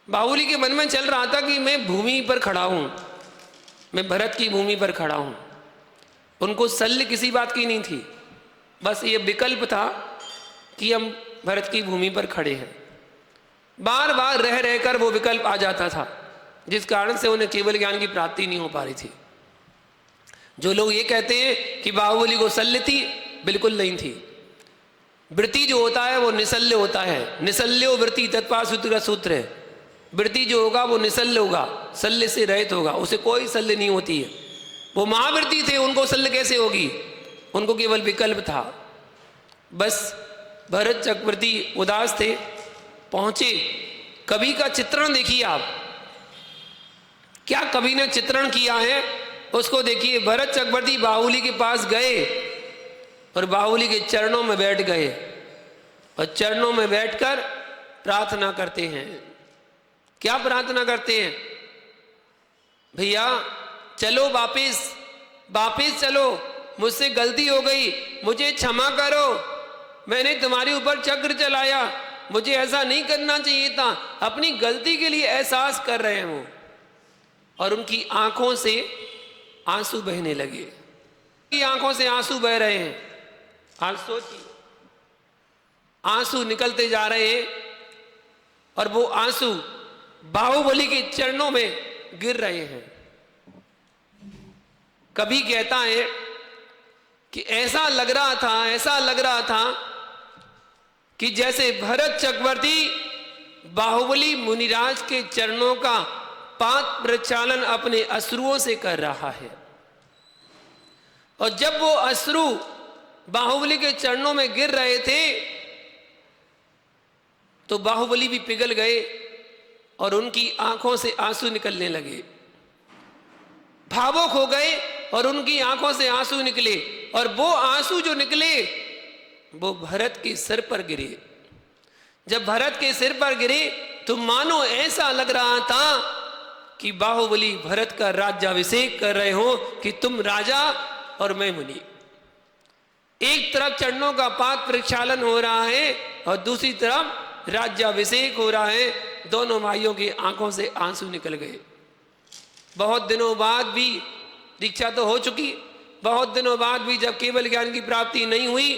बाहुबली के मन में चल रहा था कि मैं भूमि पर खड़ा हूं, मैं भरत की भूमि पर खड़ा हूं। उनको शल्य किसी बात की नहीं थी, बस ये विकल्प था कि हम भरत की भूमि पर खड़े हैं। बार बार रह रहकर वो विकल्प आ जाता था, जिस कारण से उन्हें केवल ज्ञान की प्राप्ति नहीं हो पा रही थी। जो लोग ये कहते हैं कि बाहुबली को शल्य थी, बिल्कुल नहीं थी। वृत्ति जो होता है वो निशल्य होता है। निशल्यो वृत्ति तत्पाद सूत्र का सूत्र है। वृत्ति जो होगा वो निशल्य होगा, शल्य से रहित होगा, उसे कोई शल्य नहीं होती है। वो महावृत्ति थे, उनको शल्य कैसे होगी? उनको केवल विकल्प था। बस भरत चक्रवर्ती उदास थे, पहुंचे। कवि का चित्रण देखिए आप, क्या कवि ने चित्रण किया है उसको देखिए। भरत चक्रवर्ती बाहुबली के पास गए और बाहुबली के चरणों में बैठ गए और चरणों में बैठकर प्रार्थना करते हैं। क्या प्रार्थना करते हैं? भैया चलो वापिस चलो, मुझसे गलती हो गई, मुझे क्षमा करो, मैंने तुम्हारे ऊपर चक्र चलाया, मुझे ऐसा नहीं करना चाहिए था। अपनी गलती के लिए एहसास कर रहे हैं वो, और उनकी आंखों से आंसू बहने लगे। की आंखों से आंसू बह रहे हैं। आज सोचिए, आंसू निकलते जा रहे हैं और वो आंसू बाहुबली के चरणों में गिर रहे हैं। कभी कहता है कि ऐसा लग रहा था कि जैसे भरत चक्रवर्ती बाहुबली मुनिराज के चरणों का पाद प्रक्षालन अपने अश्रुओं से कर रहा है, और जब वो अश्रु बाहुबली के चरणों में गिर रहे थे तो बाहुबली भी पिघल गए और उनकी आंखों से आंसू निकलने लगे। भावुक हो गए और उनकी आंखों से आंसू निकले, और वो आंसू जो निकले वो भरत के सिर पर गिरे। जब भरत के सिर पर गिरे तो मानो ऐसा लग रहा था कि बाहुबली भरत का राज्याभिषेक कर रहे हो कि तुम राजा और मैं मुनि। एक तरफ चरणों का पाद प्रक्षालन हो रहा है और दूसरी तरफ राज्याभिषेक हो रहा है। दोनों भाइयों की आंखों से आंसू निकल गए। बहुत दिनों बाद भी दीक्षा तो हो चुकी, बहुत दिनों बाद भी जब केवल ज्ञान की प्राप्ति नहीं हुई,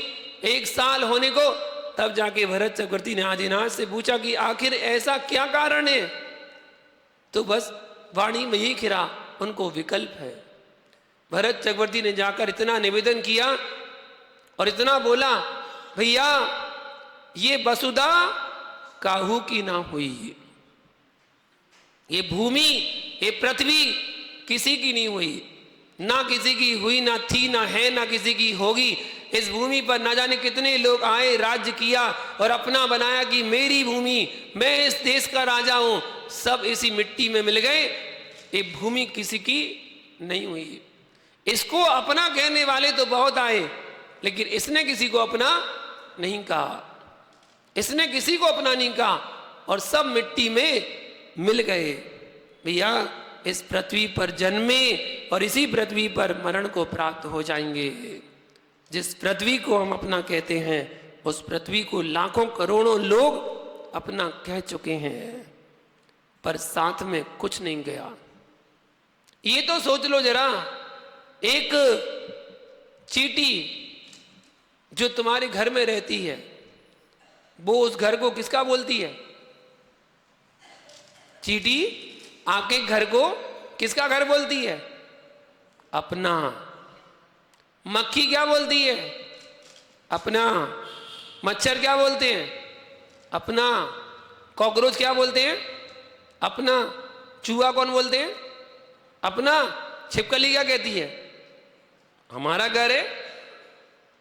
1 साल होने को, तब जाके भरत चक्रवर्ती ने आदिनाथ से पूछा कि आखिर ऐसा क्या कारण है? तो बस वाणी में ही खिरा, उनको विकल्प है। भरत चक्रवर्ती ने जाकर इतना निवेदन किया और इतना बोला, भैया ये वसुधा काहू की ना हुई, ये भूमि, ये पृथ्वी किसी की नहीं हुई, ना किसी की हुई, ना थी, ना है, ना किसी की होगी। इस भूमि पर ना जाने कितने लोग आए, राज्य किया और अपना बनाया कि मेरी भूमि, मैं इस देश का राजा हूं। सब इसी मिट्टी में मिल गए, ये भूमि किसी की नहीं हुई। इसको अपना कहने वाले तो बहुत आए, लेकिन इसने किसी को अपना नहीं कहा, इसने किसी को अपना नहीं कहा, और सब मिट्टी में मिल गए। भैया इस पृथ्वी पर जन्मे और इसी पृथ्वी पर मरण को प्राप्त हो जाएंगे। जिस पृथ्वी को हम अपना कहते हैं, उस पृथ्वी को लाखों करोड़ों लोग अपना कह चुके हैं, पर साथ में कुछ नहीं गया। ये तो सोच लो जरा, एक चींटी जो तुम्हारे घर में रहती है, वो उस घर को किसका बोलती है? चींटी आपके घर को किसका घर बोलती है? अपना। मक्खी क्या बोलती है? अपना। मच्छर क्या बोलते हैं? अपना। कॉकरोच क्या बोलते हैं? अपना। चूहा कौन बोलते हैं? अपना। छिपकली क्या कहती है? हमारा घर है,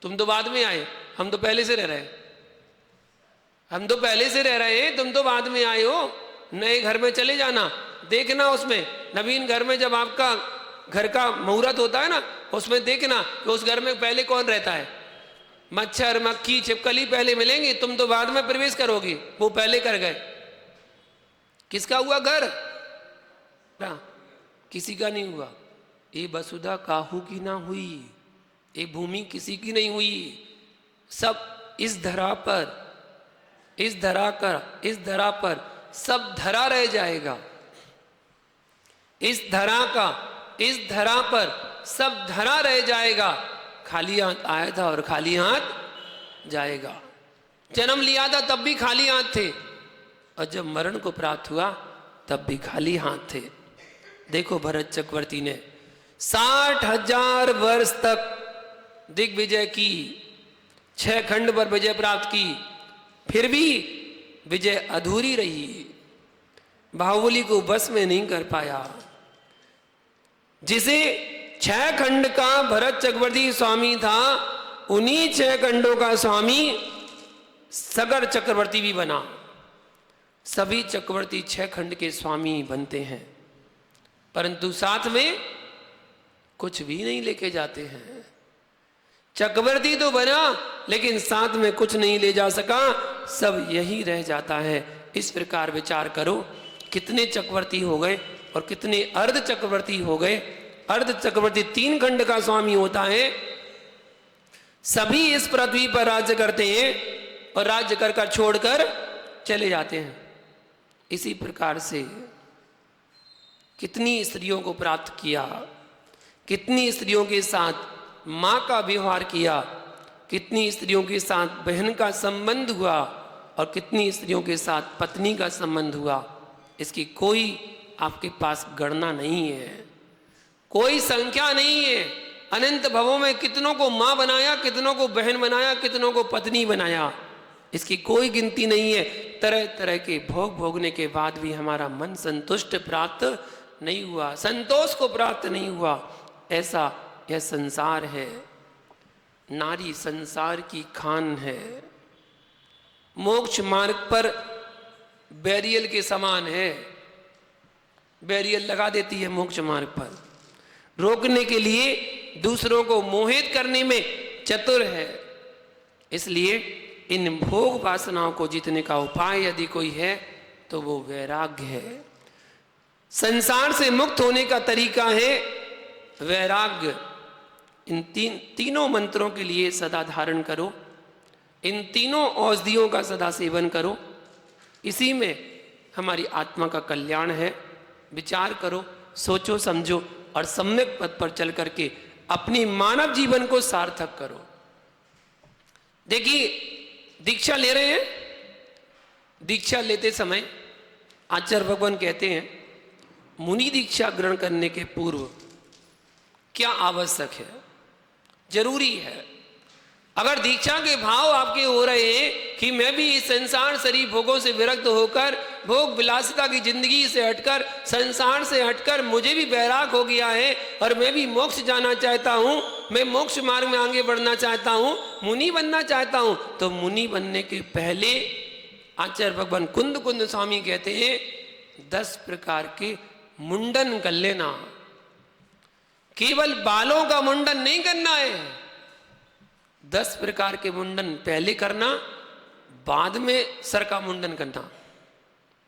तुम तो बाद में आए, हम तो पहले से रह रहे हैं। हम तो पहले से रह रहे हैं, तुम तो बाद में आए हो। नए घर में चले जाना, देखना उसमें नवीन घर में जब आपका घर का मुहूर्त होता है ना, उसमें देखना कि उस घर में पहले कौन रहता है। मच्छर मक्खी छिपकली पहले मिलेंगे, तुम तो बाद में प्रवेश करोगे, वो पहले कर गए। किसका हुआ घर? किसी का नहीं हुआ। ये वसुधा काहू की ना हुई, ये भूमि किसी की नहीं हुई। सब इस धरा पर, इस धरा पर सब धरा रह जाएगा। इस धरा पर सब धरा रह जाएगा। खाली हाथ आया था और खाली हाथ जाएगा। जन्म लिया था तब भी खाली हाथ थे, और जब मरण को प्राप्त हुआ तब भी खाली हाथ थे। देखो भरत चक्रवर्ती ने 60,000 वर्ष तक दिग्विजय की, 6 खंड पर विजय प्राप्त की, फिर भी विजय अधूरी रही। बाहुबली को बस में नहीं कर पाया। जिसे 6 खंड का भरत चक्रवर्ती स्वामी था, उन्हीं 6 खंडों का स्वामी सगर चक्रवर्ती भी बना। सभी चक्रवर्ती 6 खंड के स्वामी बनते हैं, परंतु साथ में कुछ भी नहीं लेके जाते हैं। चक्रवर्ती तो बना, लेकिन साथ में कुछ नहीं ले जा सका, सब यही रह जाता है। इस प्रकार विचार करो, कितने चक्रवर्ती हो गए और कितने अर्ध चक्रवर्ती हो गए। अर्ध चक्रवर्ती 3 खंड का स्वामी होता है। सभी इस पृथ्वी पर राज्य करते हैं और राज्य कर कर छोड़कर चले जाते हैं। इसी प्रकार से कितनी स्त्रियों को प्राप्त किया, कितनी स्त्रियों के साथ माँ का व्यवहार किया, कितनी स्त्रियों के साथ बहन का संबंध हुआ और कितनी स्त्रियों के साथ पत्नी का संबंध हुआ, इसकी कोई आपके पास गणना नहीं है, कोई संख्या नहीं है। अनंत भवों में कितनों को माँ बनाया, कितनों को बहन बनाया, कितनों को पत्नी बनाया, इसकी कोई गिनती नहीं है। तरह तरह के भोग भोगने के बाद भी हमारा मन संतुष्ट प्राप्त नहीं हुआ, संतोष को प्राप्त नहीं हुआ। ऐसा यह संसार है। नारी संसार की खान है, मोक्ष मार्ग पर बैरियल के समान है। बैरियल लगा देती है मोक्ष मार्ग पर, रोकने के लिए, दूसरों को मोहित करने में चतुर है। इसलिए इन भोग वासनाओं को जीतने का उपाय यदि कोई है तो वो वैराग्य है। संसार से मुक्त होने का तरीका है वैराग्य। इन तीनों मंत्रों के लिए सदा धारण करो, इन तीनों औषधियों का सदा सेवन करो। इसी में हमारी आत्मा का कल्याण है। विचार करो, सोचो, समझो और सम्यक पथ पर चल करके अपनी मानव जीवन को सार्थक करो। देखिए, दीक्षा ले रहे हैं, दीक्षा लेते समय आचार्य भगवान कहते हैं, मुनि दीक्षा ग्रहण करने के पूर्व क्या आवश्यक है, जरूरी है। अगर दीक्षा के भाव आपके हो रहे हैं कि मैं भी इस संसार शरीर भोगों से विरक्त होकर, भोग विलासिता की जिंदगी से हटकर, संसार से हटकर मुझे भी वैराग हो गया है और मैं भी मोक्ष जाना चाहता हूँ, मैं मोक्ष मार्ग में आगे बढ़ना चाहता हूँ, मुनि बनना चाहता हूँ, तो मुनि बनने के पहले आचार्य भगवान कुंद कुंद स्वामी कहते हैं 10 प्रकार के मुंडन कर लेना। केवल बालों का मुंडन नहीं करना है, 10 प्रकार के मुंडन पहले करना, बाद में सर का मुंडन करना।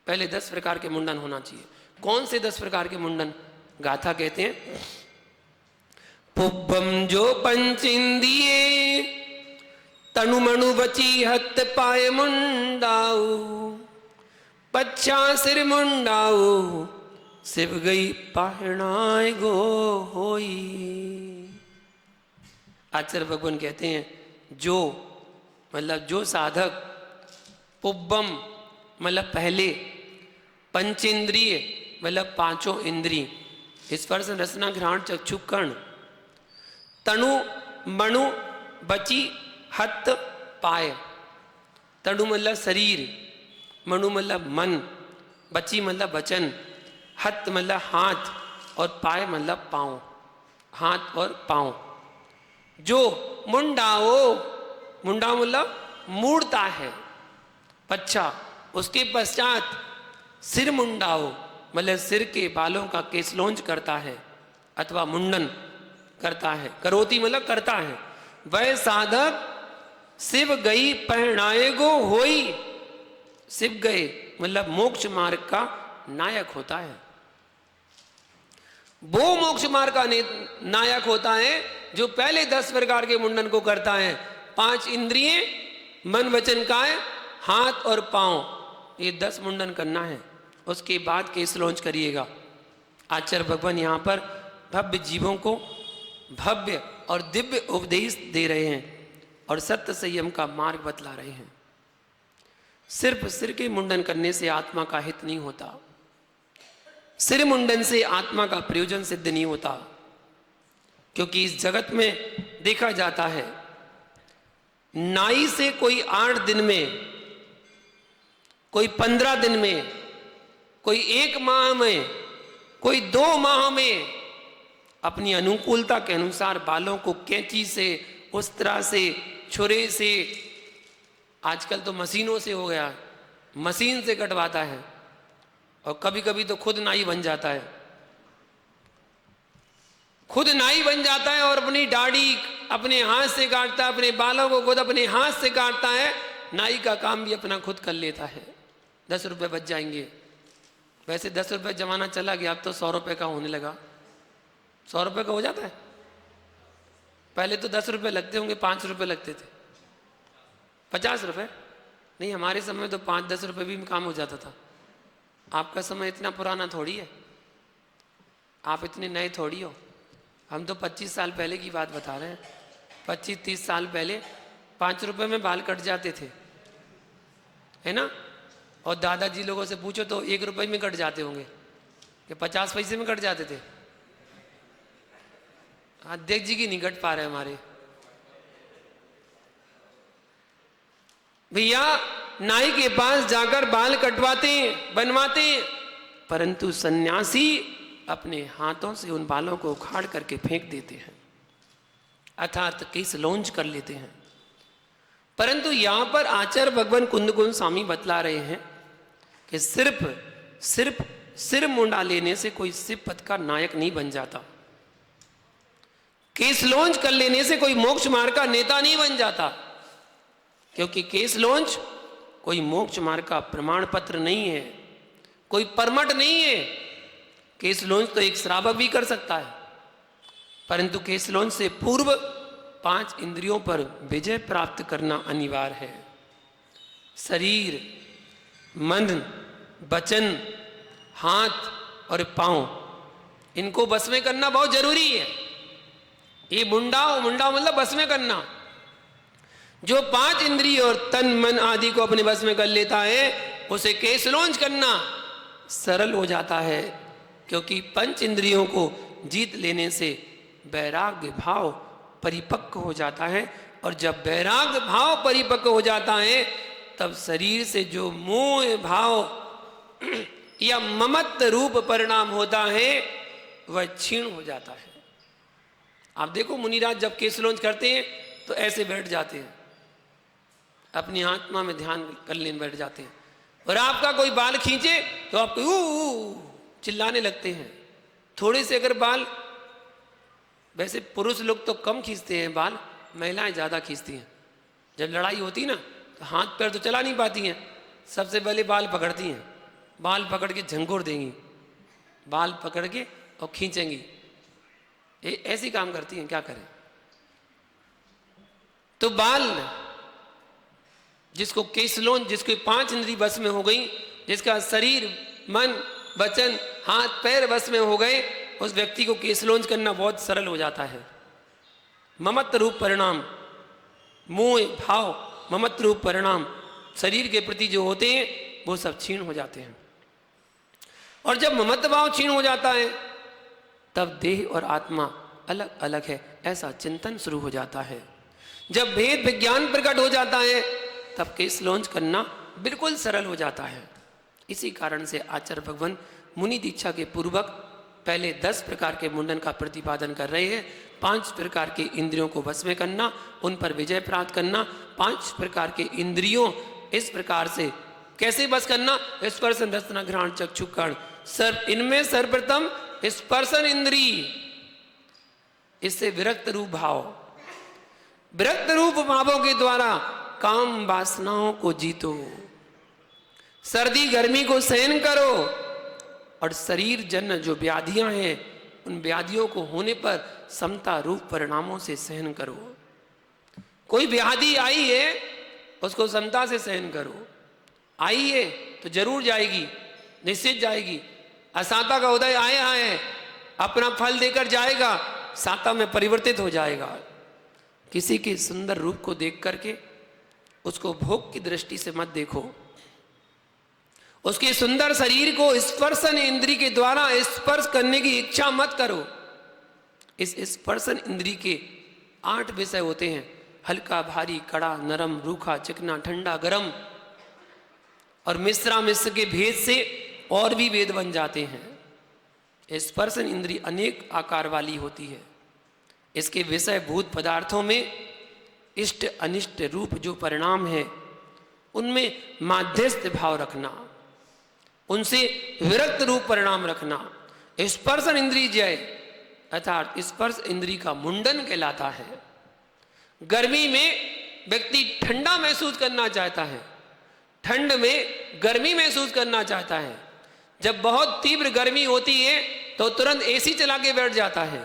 पहले 10 प्रकार के मुंडन होना चाहिए। कौन से 10 प्रकार के मुंडन? गाथा कहते हैं, पुब्बम जो पंच इंद्रिये तनुमणु बची हत पाए मुंडाऊ, पच्छा सिर मुंडाऊ, शिव गई पाहणाय गो होई। आचार्य भगवान कहते हैं, जो मतलब जो साधक, पुब्बम मतलब पहले, पंचेंद्रिय मतलब 5 इंद्रिय, स्पर्श रसना घ्राण चक्षु कर्ण, तनु मणु बची हत पाय। तनु मतलब शरीर, मणु मतलब मन, बची मतलब वचन, हत मतलब हाथ और पाय मतलब पांव, हाथ और पांव। जो मुंडाओ, मुंडा मतलब मूड़ता है, पच्छा, उसके पश्चात सिर मुंडाओ, मतलब सिर के बालों का केसलोंज करता है अथवा मुंडन करता है। करोती मतलब करता है। वह साधक शिव गई पहनाएगो होई, शिव गए मतलब मोक्ष मार्ग का नायक होता है। वो मोक्ष मार्ग का नायक होता है जो पहले 10 प्रकार के मुंडन को करता है। 5 इंद्रिय, मन वचन काय, हाथ और पांव, ये 10 मुंडन करना है। उसके बाद केसलोंज करिएगा। आचार्य भगवान यहाँ पर भव्य जीवों को भव्य और दिव्य उपदेश दे रहे हैं और सत्य संयम का मार्ग बतला रहे हैं। सिर्फ सिर के मुंडन करने से आत्मा का हित नहीं होता, सिर मुंडन से आत्मा का प्रयोजन सिद्ध नहीं होता, क्योंकि इस जगत में देखा जाता है नाई से कोई 8 दिन में, कोई 15 दिन में, कोई 1 माह में, कोई 2 माह में अपनी अनुकूलता के अनुसार बालों को कैंची से, उस तरह से, छुरे से, आजकल तो मशीनों से हो गया, मशीन से कटवाता है और कभी कभी तो खुद नाई बन जाता है, खुद नाई बन जाता है और अपनी दाढ़ी अपने हाथ से काटता है, अपने बालों को खुद अपने हाथ से काटता है। नाई का काम भी अपना खुद कर लेता है। 10 रुपये बच जाएंगे। वैसे 10 रुपये जमाना चला गया, अब तो 100 रुपये का होने लगा। 100 रुपये का हो जाता है। पहले तो 10 रुपये लगते होंगे, 5 रुपये लगते थे, 50 रुपये नहीं, हमारे समय में तो 5-10 रुपये भी काम हो जाता था। आपका समय इतना पुराना थोड़ी है, आप इतने नए थोड़ी हो। हम तो 25 साल पहले की बात बता रहे हैं। 25-30 साल पहले 5 रुपये में बाल कट जाते थे, है ना। और दादाजी लोगों से पूछो तो 1 रुपये में कट जाते होंगे कि 50 पैसे में कट जाते थे। अध्यक्ष जी की नहीं कट पा रहे हमारे भैया। नाई के पास जाकर बाल कटवाते हैं, बनवाते हैं, परंतु सन्यासी अपने हाथों से उन बालों को उखाड़ करके फेंक देते हैं, अर्थात केसलोंज कर लेते हैं। परंतु यहां पर आचार्य भगवान कुंदकुंज स्वामी बतला रहे हैं कि सिर्फ सिर मुंडा लेने से कोई शिव पद का नायक नहीं बन जाता, केसलोंज कर लेने से कोई मोक्ष मार्ग का नेता नहीं बन जाता, क्योंकि केसलोंज कोई मोक्ष मार्ग का प्रमाण पत्र नहीं है, कोई परमट नहीं है। केसलोंज तो एक श्रावक भी कर सकता है, परंतु केसलोंज से पूर्व 5 इंद्रियों पर विजय प्राप्त करना अनिवार्य है। शरीर, मन, वचन, हाथ और पांव, इनको बस में करना बहुत जरूरी है। ये मुंडा मतलब बस में करना। जो 5 इंद्रिय और तन मन आदि को अपने बस में कर लेता है, उसे केसलोंज करना सरल हो जाता है, क्योंकि 5 इंद्रियों को जीत लेने से वैराग्य भाव परिपक्व हो जाता है। और जब वैराग्य भाव परिपक्व हो जाता है, तब शरीर से जो मोह भाव या ममत्व रूप परिणाम होता है, वह क्षीण हो जाता है। आप देखो मुनिराज जब केसलोंज करते हैं तो ऐसे बैठ जाते हैं, अपनी आत्मा में ध्यान कर लेने बैठ जाते हैं। और आपका कोई बाल खींचे तो आप चिल्लाने लगते हैं। थोड़े से अगर बाल, वैसे पुरुष लोग तो कम खींचते हैं बाल, महिलाएं ज़्यादा खींचती हैं। जब लड़ाई होती है ना, तो हाथ पैर तो चला नहीं पाती हैं, सबसे पहले बाल पकड़ती हैं, बाल पकड़ के झंकोर देंगी, बाल पकड़ के और खींचेंगी, ऐसी काम करती हैं। क्या करें। तो बाल, जिसको केसलोंज, जिसको 5 इंद्रिय बस में हो गई, जिसका शरीर, मन, वचन, हाथ पैर बस में हो गए, उस व्यक्ति को केसलोंज करना बहुत सरल हो जाता है। ममत्व रूप परिणाम, मोह भाव, ममत्व रूप परिणाम शरीर के प्रति जो होते हैं, वो सब क्षीण हो जाते हैं। और जब ममत्व भाव क्षीण हो जाता है, तब देह और आत्मा अलग अलग है, ऐसा चिंतन शुरू हो जाता है। जब भेद विज्ञान प्रकट हो जाता है, तब केसलोंज करना बिल्कुल सरल हो जाता है। इसी कारण से आचार्य भगवान मुनि दीक्षा के पूर्वक पहले 10 प्रकार के मुंडन का प्रतिपादन कर रहे हैं। 5 प्रकार के इंद्रियों को वश में करना, उन पर विजय प्राप्त करना, 5 प्रकार के इंद्रियों इस प्रकार से कैसे बस करना? स्पर्शन रसना घ्राण चक्षु कर्ण, इनमें सर्वप्रथम स्पर्शन इंद्री, इससे विरक्त रूप भाव, विरक्त रूप भावों के द्वारा काम वासनाओं को जीतो, सर्दी गर्मी को सहन करो, और शरीर जन्य जो व्याधियां हैं उन व्याधियों को होने पर समता रूप परिणामों से सहन करो। कोई व्याधि आई है उसको समता से सहन करो, आई है तो जरूर जाएगी, निश्चित जाएगी। असाता का उदय आया है, अपना फल देकर जाएगा, साता में परिवर्तित हो जाएगा। किसी के सुंदर रूप को देख करके उसको भोग की दृष्टि से मत देखो, उसके सुंदर शरीर को स्पर्शन इंद्री के द्वारा स्पर्श करने की इच्छा मत करो। इस स्पर्शन इंद्री के 8 विषय होते हैं, हल्का भारी कड़ा नरम रूखा चिकना ठंडा गरम, और मिश्रा मिश्र के भेद से और भी भेद बन जाते हैं। स्पर्शन इंद्री अनेक आकार वाली होती है। इसके विषय भूत पदार्थों में इष्ट अनिष्ट रूप जो परिणाम है उनमें माध्यस्थ भाव रखना, उनसे विरक्त रूप परिणाम रखना स्पर्शन इंद्री जय, अर्थात स्पर्श इंद्री का मुंडन कहलाता है। गर्मी में व्यक्ति ठंडा महसूस करना चाहता है, ठंड में गर्मी महसूस करना चाहता है। जब बहुत तीव्र गर्मी होती है तो तुरंत एसी चला के बैठ जाता है,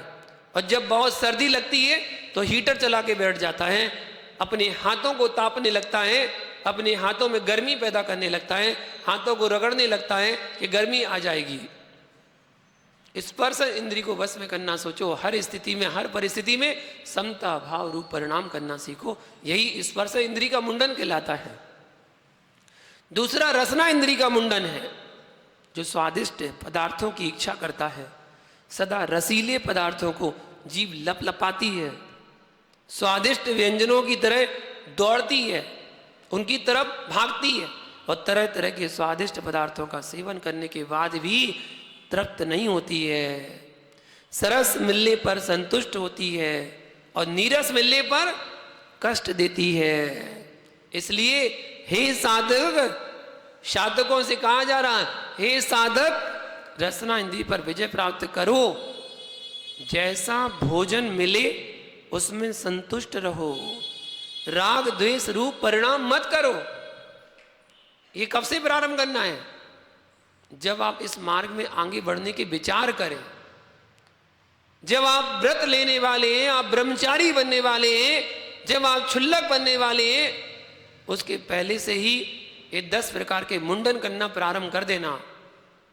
और जब बहुत सर्दी लगती है तो हीटर चला के बैठ जाता है, अपने हाथों को तापने लगता है, अपने हाथों में गर्मी पैदा करने लगता है, हाथों को रगड़ने लगता है कि गर्मी आ जाएगी। स्पर्श इंद्री को वश में करना सोचो, हर स्थिति में हर परिस्थिति में समता भाव रूप परिणाम करना सीखो, यही स्पर्श इंद्री का मुंडन कहलाता है। दूसरा रसना इंद्री का मुंडन है, जो स्वादिष्ट पदार्थों की इच्छा करता है, सदा रसीले पदार्थों को जीभ लपलपाती है, स्वादिष्ट व्यंजनों की तरह दौड़ती है, उनकी तरफ भागती है, और तरह तरह के स्वादिष्ट पदार्थों का सेवन करने के बाद भी तृप्त नहीं होती है। सरस मिलने पर संतुष्ट होती है और नीरस मिलने पर कष्ट देती है। इसलिए हे साधक, साधकों से कहा जा रहा है, हे साधक रसना इंद्री पर विजय प्राप्त करो, जैसा भोजन मिले उसमें संतुष्ट रहो, राग द्वेष रूप परिणाम मत करो। ये कब से प्रारंभ करना है? जब आप इस मार्ग में आगे बढ़ने के विचार करें, जब आप व्रत लेने वाले हैं, आप ब्रह्मचारी बनने वाले हैं, जब आप क्षुल्लक बनने वाले हैं, उसके पहले से ही ये 10 प्रकार के मुंडन करना प्रारंभ कर देना,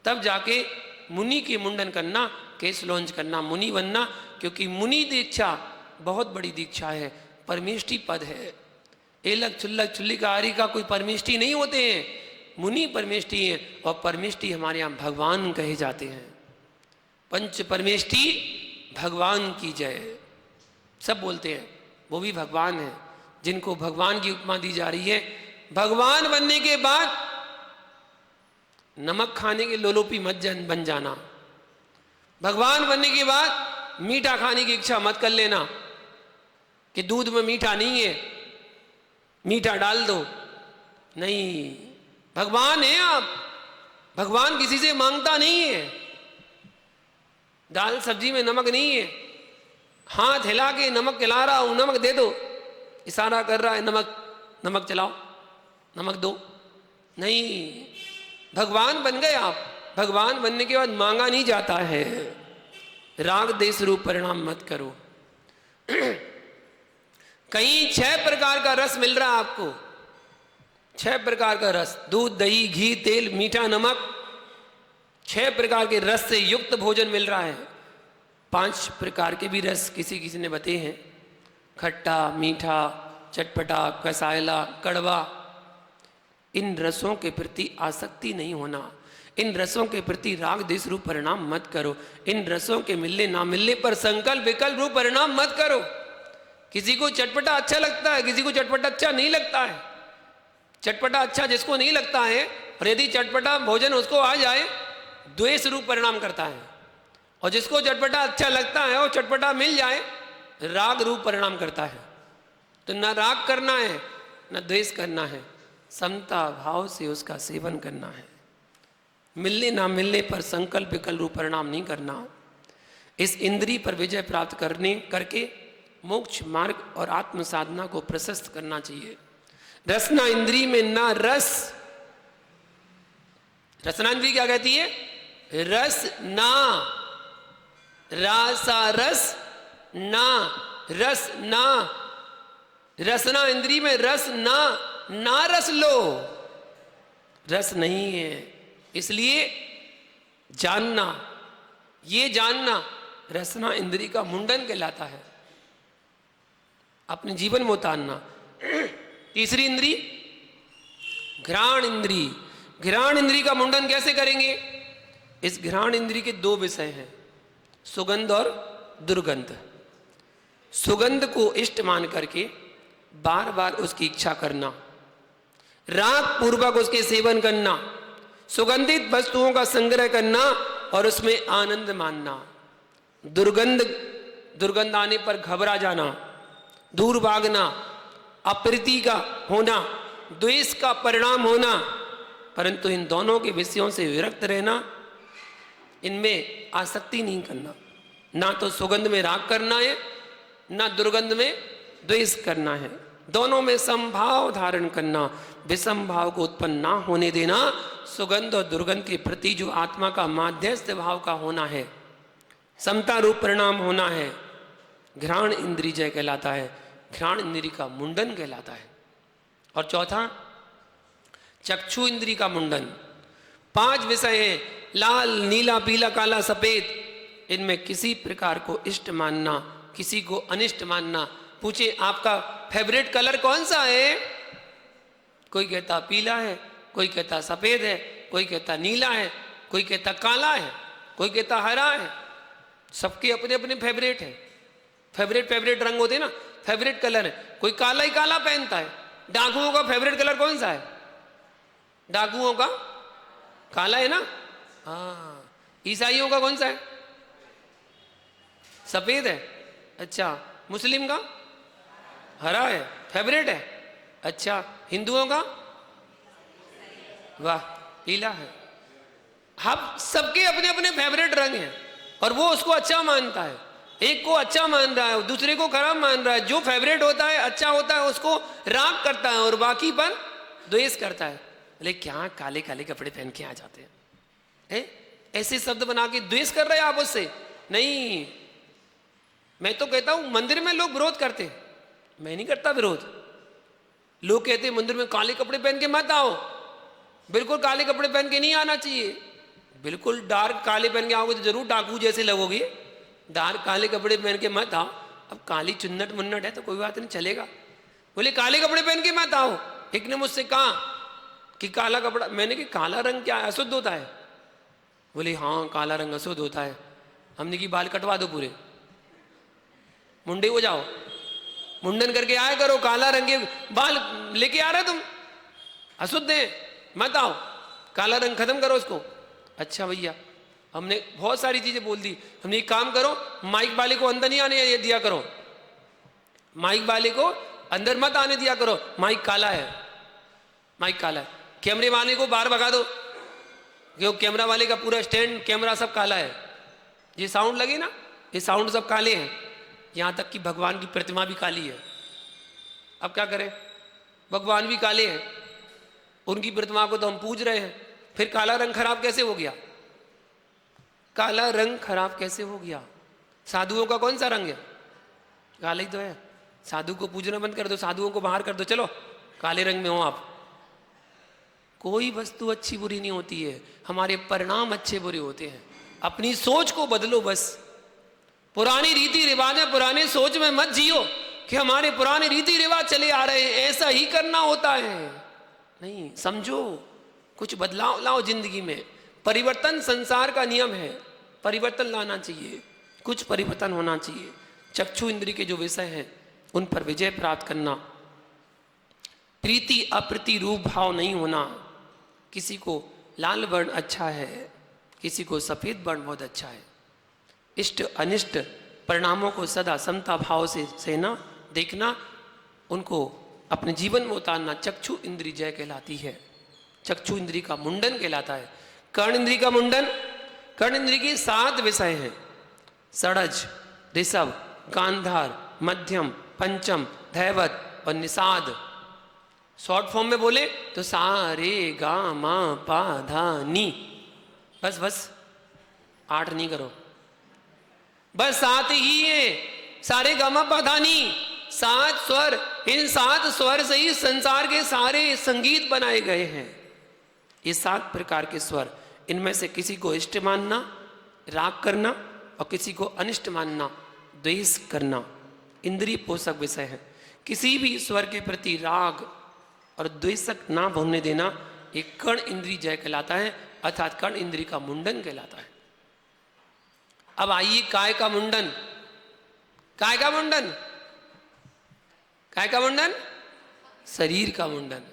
तब जाके मुनि के मुंडन करना, केश लॉन्च करना, मुनि बनना। क्योंकि मुनि दीक्षा बहुत बड़ी दीक्षा है, परमेष्टि पद है। एलक चुल्लक चुल्लिकारी का कोई परमेष्टि नहीं होते हैं, मुनि परमेष्टि हैं, और परमेष्टि हमारे यहाँ भगवान कहे जाते हैं। पंच परमेष्टि भगवान की जय सब बोलते हैं, वो भी भगवान है, जिनको भगवान की उपमा दी जा रही है। भगवान बनने के बाद नमक खाने के लोलोपी मत बन जाना, भगवान बनने के बाद मीठा खाने की इच्छा मत कर लेना कि दूध में मीठा नहीं है, मीठा डाल दो। नहीं, भगवान है आप, भगवान किसी से मांगता नहीं है। दाल सब्जी में नमक नहीं है, हाथ हिला के नमक खिला रहा हूं, नमक दे दो, इशारा कर रहा है नमक नमक चलाओ, नमक दो। नहीं, भगवान बन गए आप। भगवान बनने के बाद मांगा नहीं जाता है। राग देश रूप परिणाम मत करो। कहीं 6 प्रकार का रस मिल रहा है आपको, 6 प्रकार का रस, दूध दही घी तेल मीठा नमक, 6 प्रकार के रस से युक्त भोजन मिल रहा है। 5 प्रकार के भी रस किसी किसी ने बताए हैं, खट्टा मीठा चटपटा कसायला कड़वा। इन रसों के प्रति आसक्ति नहीं होना, इन रसों के प्रति राग देश रूप परिणाम मत करो, इन रसों के मिलने ना मिलने पर संकल्प विकल्प रूप परिणाम मत करो। किसी को चटपटा अच्छा लगता है, किसी को चटपटा अच्छा नहीं लगता है। चटपटा अच्छा जिसको नहीं लगता है, और यदि चटपटा भोजन उसको आ जाए, द्वेष रूप परिणाम करता है, और जिसको चटपटा अच्छा लगता है और चटपटा मिल जाए, राग रूप परिणाम करता है। तो न राग करना है न द्वेष करना है, समता भाव से उसका सेवन करना है। मिलने ना मिलने पर संकल्प विकल्प रूप परिणाम नहीं करना। इस इंद्रिय पर विजय प्राप्त करके मोक्ष मार्ग और आत्म साधना को प्रशस्त करना चाहिए। रसना इंद्रिय में ना रस, रसना इंद्रिय क्या कहती है? रस ना, रासा रस ना, रस ना, रसना इंद्रिय में रस ना, ना रस लो, रस नहीं है। इसलिए जानना, ये जानना रसना इंद्रिय का मुंडन कहलाता है, अपने जीवन में उतारना। तीसरी इंद्रिय घ्राण इंद्रिय, घ्राण इंद्रिय का मुंडन कैसे करेंगे? इस घ्राण इंद्रिय के दो विषय हैं, सुगंध और दुर्गंध। सुगंध को इष्ट मान करके बार बार उसकी इच्छा करना, राग पूर्वक उसके सेवन करना, सुगंधित वस्तुओं का संग्रह करना और उसमें आनंद मानना। दुर्गंध आने पर घबरा जाना, दूर भागना, अप्रीति का होना, द्वेष का परिणाम होना, परंतु इन दोनों के विषयों से विरक्त रहना, इनमें आसक्ति नहीं करना। ना तो सुगंध में राग करना है, ना दुर्गंध में द्वेष करना है। दोनों में समभाव धारण करना, विषम भाव को उत्पन्न ना होने देना। सुगंध और दुर्गंध के प्रति जो आत्मा का माध्यस्थ भाव का होना है, समता रूप परिणाम होना है, घ्राण इंद्रिय जय कहलाता है, घ्राण इंद्रिय का मुंडन कहलाता है। और चौथा चक्षु इंद्रिय का मुंडन। 5 विषय हैं, लाल, नीला, पीला, काला, सफेद। इनमें किसी प्रकार को इष्ट मानना, किसी को अनिष्ट मानना। पूछे आपका फेवरेट कलर कौन सा है? कोई कहता पीला है, कोई कहता सफेद है, कोई कहता नीला है, कोई कहता काला है, कोई कहता हरा है। सबके अपने अपने फेवरेट है। फेवरेट रंग होते हैं ना, फेवरेट कलर है। कोई काला ही काला पहनता है। डाकुओं का फेवरेट कलर कौन सा है? डाकुओं का काला है ना। हाँ, ईसाइयों का कौन सा है? सफेद है। अच्छा, मुस्लिम का हरा है, फेवरेट है। अच्छा, हिंदुओं का वाह पीला है। हम सबके अपने अपने फेवरेट रंग हैं और वो उसको अच्छा मानता है। एक को अच्छा मान रहा है, दूसरे को खराब मान रहा है। जो फेवरेट होता है, अच्छा होता है, उसको राग करता है और बाकी पर द्वेष करता है। बोले क्या काले काले कपड़े पहन के आ जाते हैं, ऐसे शब्द बना के द्वेष कर रहे हैं आप उससे? नहीं, मैं तो कहता हूं मंदिर में लोग विरोध करते हैं, मैं नहीं करता विरोध। लोग कहते हैं मंदिर में काले कपड़े पहन के मत आओ। बिल्कुल काले कपड़े पहन के नहीं आना चाहिए। बिल्कुल डार्क काले पहन के आओगे तो जरूर डाकू जैसे लगोगे। डार्क काले कपड़े पहन के मत आओ। अब काली चुन्नट मुन्नट है तो कोई बात नहीं, चलेगा। बोले काले कपड़े पहन के मत आओ। एक ने मुझसे कहा कि काला कपड़ा, मैंने कि काला रंग क्या अशुद्ध होता है? बोले हाँ काला रंग अशुद्ध होता है। हमने कि बाल कटवा दो पूरे, मुंडे हो जाओ, मुंडन करके आया करो। काला रंग के बाल लेके आ रहे तुम, अशुद्ध है, मत आओ, काला रंग खत्म करो उसको। अच्छा भैया, हमने बहुत सारी चीजें बोल दी। हमने एक काम करो, माइक वाले को अंदर नहीं आने दिया करो, माइक वाले को अंदर मत आने दिया करो, माइक काला है, माइक काला है। कैमरे वाले को बाहर भगा दो, क्यों कैमरा वाले का पूरा स्टैंड कैमरा सब काला है। ये साउंड लगे ना, ये साउंड सब काले हैं, यहां तक कि भगवान की प्रतिमा भी काली है। अब क्या करें, भगवान भी काले हैं, उनकी प्रतिमा को तो हम पूज रहे हैं, फिर काला रंग खराब कैसे हो गया? काला रंग खराब कैसे हो गया? साधुओं का कौन सा रंग है? काला ही तो है। साधु को पूजना बंद कर दो, साधुओं को बाहर कर दो, चलो काले रंग में हो आप। कोई वस्तु अच्छी बुरी नहीं होती है, हमारे परिणाम अच्छे बुरे होते हैं। अपनी सोच को बदलो बस। पुरानी रीति रिवाज है, पुराने सोच में मत जियो कि हमारे पुराने रीति रिवाज चले आ रहे हैं, ऐसा ही करना होता है। नहीं, समझो, कुछ बदलाव लाओ जिंदगी में। परिवर्तन संसार का नियम है, परिवर्तन लाना चाहिए, कुछ परिवर्तन होना चाहिए। चक्षु इंद्रिय के जो विषय हैं उन पर विजय प्राप्त करना, प्रीति अप्रीति रूप भाव नहीं होना। किसी को लाल वर्ण अच्छा है, किसी को सफेद वर्ण बहुत अच्छा है। इष्ट अनिष्ट परिणामों को सदा समता भाव से सहना, देखना, उनको अपने जीवन में उतारना चक्षु इंद्री जय कहलाती है। चक्षु इंद्री का मुंडन कहलाता है। कर्ण इंद्री का मुंडन, कर्ण इंद्री के 7 विषय हैं, षडज, ऋषभ, गांधार, मध्यम, पंचम, धैवत और निषाद। शॉर्ट फॉर्म में बोले तो सा रे गा मा पा धा नी। बस 8 नहीं करो, बस 7 ही है। सारे गा मा पा धा नी, 7 स्वर। इन 7 स्वर से ही संसार के सारे संगीत बनाए गए हैं। ये 7 प्रकार के स्वर, इनमें से किसी को इष्ट मानना, राग करना, और किसी को अनिष्ट मानना, द्वेष करना, इंद्रिय पोषक विषय है। किसी भी स्वर के प्रति राग और द्वेषक ना होने देना एक कर्ण इंद्री जय कहलाता है, अर्थात कर्ण इंद्री का मुंडन कहलाता है। अब आइए काय का मुंडन। काय का मुंडन, काय का मुंडन, शरीर का मुंडन।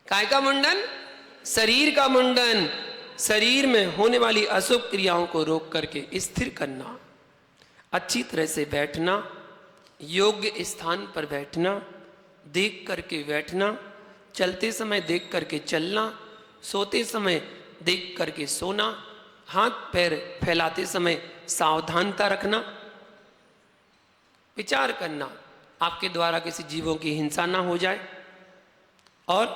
काय का मुंडन, शरीर का मुंडन। शरीर में होने वाली अशुभ क्रियाओं को रोक करके स्थिर करना, अच्छी तरह से बैठना, योग्य स्थान पर बैठना, देख करके बैठना, चलते समय देख करके चलना, सोते समय देख करके सोना, हाथ पैर फैलाते समय सावधानता रखना, विचार करना आपके द्वारा किसी जीवों की हिंसा ना हो जाए, और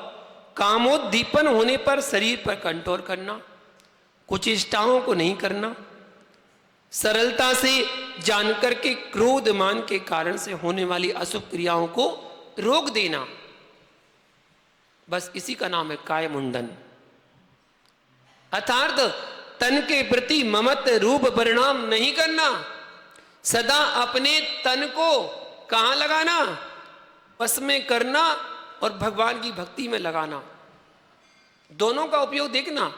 कामोद्दीपन होने पर शरीर पर कंट्रोल करना, कुचेष्टाओं को नहीं करना, सरलता से जानकर के क्रोध मान के कारण से होने वाली अशुभ क्रियाओं को रोक देना, बस इसी का नाम है काय मुंडन। अर्थात तन के प्रति ममत्व रूप परिणाम नहीं करना, सदा अपने तन को कहां लगाना, बस में करना और भगवान की भक्ति में लगाना। दोनों का उपयोग देखना,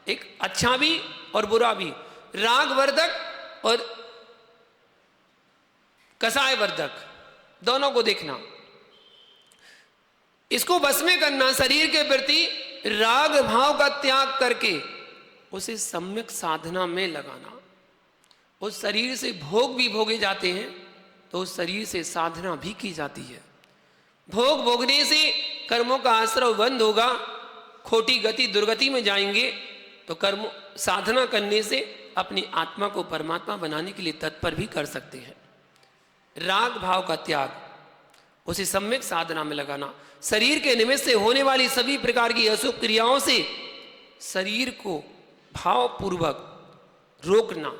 एक अच्छा भी और बुरा भी, राग वर्धक और कसाय वर्धक, दोनों को देखना। इसको बस में करना, शरीर के प्रति राग भाव का त्याग करके उसे सम्यक साधना में लगाना। उस शरीर से भोग भी भोगे जाते हैं तो उस शरीर से साधना भी की जाती है। भोग भोगने से कर्मों का आश्रय बंद होगा, खोटी गति दुर्गति में जाएंगे, तो कर्म साधना करने से अपनी आत्मा को परमात्मा बनाने के लिए तत्पर भी कर सकते हैं। राग भाव का त्याग, उसे सम्यक साधना में लगाना, शरीर के निमित्त से होने वाली सभी प्रकार की अशुभ क्रियाओं से शरीर को भावपूर्वक रोकना,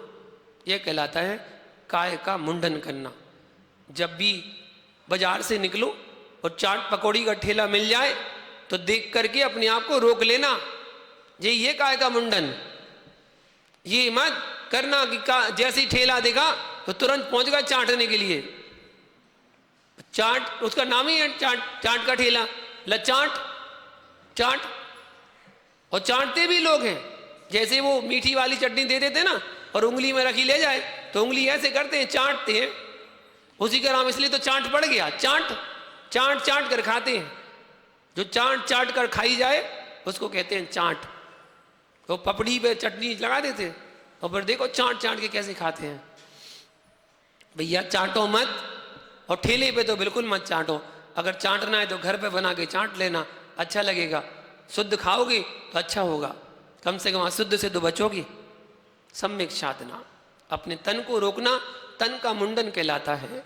यह कहलाता है काय का मुंडन करना। जब भी बाजार से निकलो और चाट पकौड़ी का ठेला मिल जाए तो देख करके अपने आप को रोक लेना, ये काय का मुंडन। ये मत करना कि जैसे ही ठेला देखा तो तुरंत पहुंच गया चाटने के लिए। चाट उसका नाम ही है चाट, चाट का ठेला, लचाट चाट। और चाटते भी लोग हैं, जैसे वो मीठी वाली चटनी दे देते ना और उंगली में रखी ले जाए तो उंगली ऐसे करते हैं, चाटते हैं, उसी का नाम इसलिए तो चाट पड़ गया। चाट चाट चाट कर खाते हैं, जो चाट चाट कर खाई जाए उसको कहते हैं चाट। तो पपड़ी पे चटनी लगा देते और फिर देखो चाट चाट के कैसे खाते हैं। भैया चाटो मत, और ठेले पे तो बिल्कुल मत चाटो। अगर चाटना है तो घर पे बना के चाट लेना, अच्छा लगेगा। शुद्ध खाओगे तो अच्छा होगा, कम से कम अशुद्ध से तो बचोगी। सम्यक साधना, अपने तन को रोकना, तन का मुंडन कहलाता है।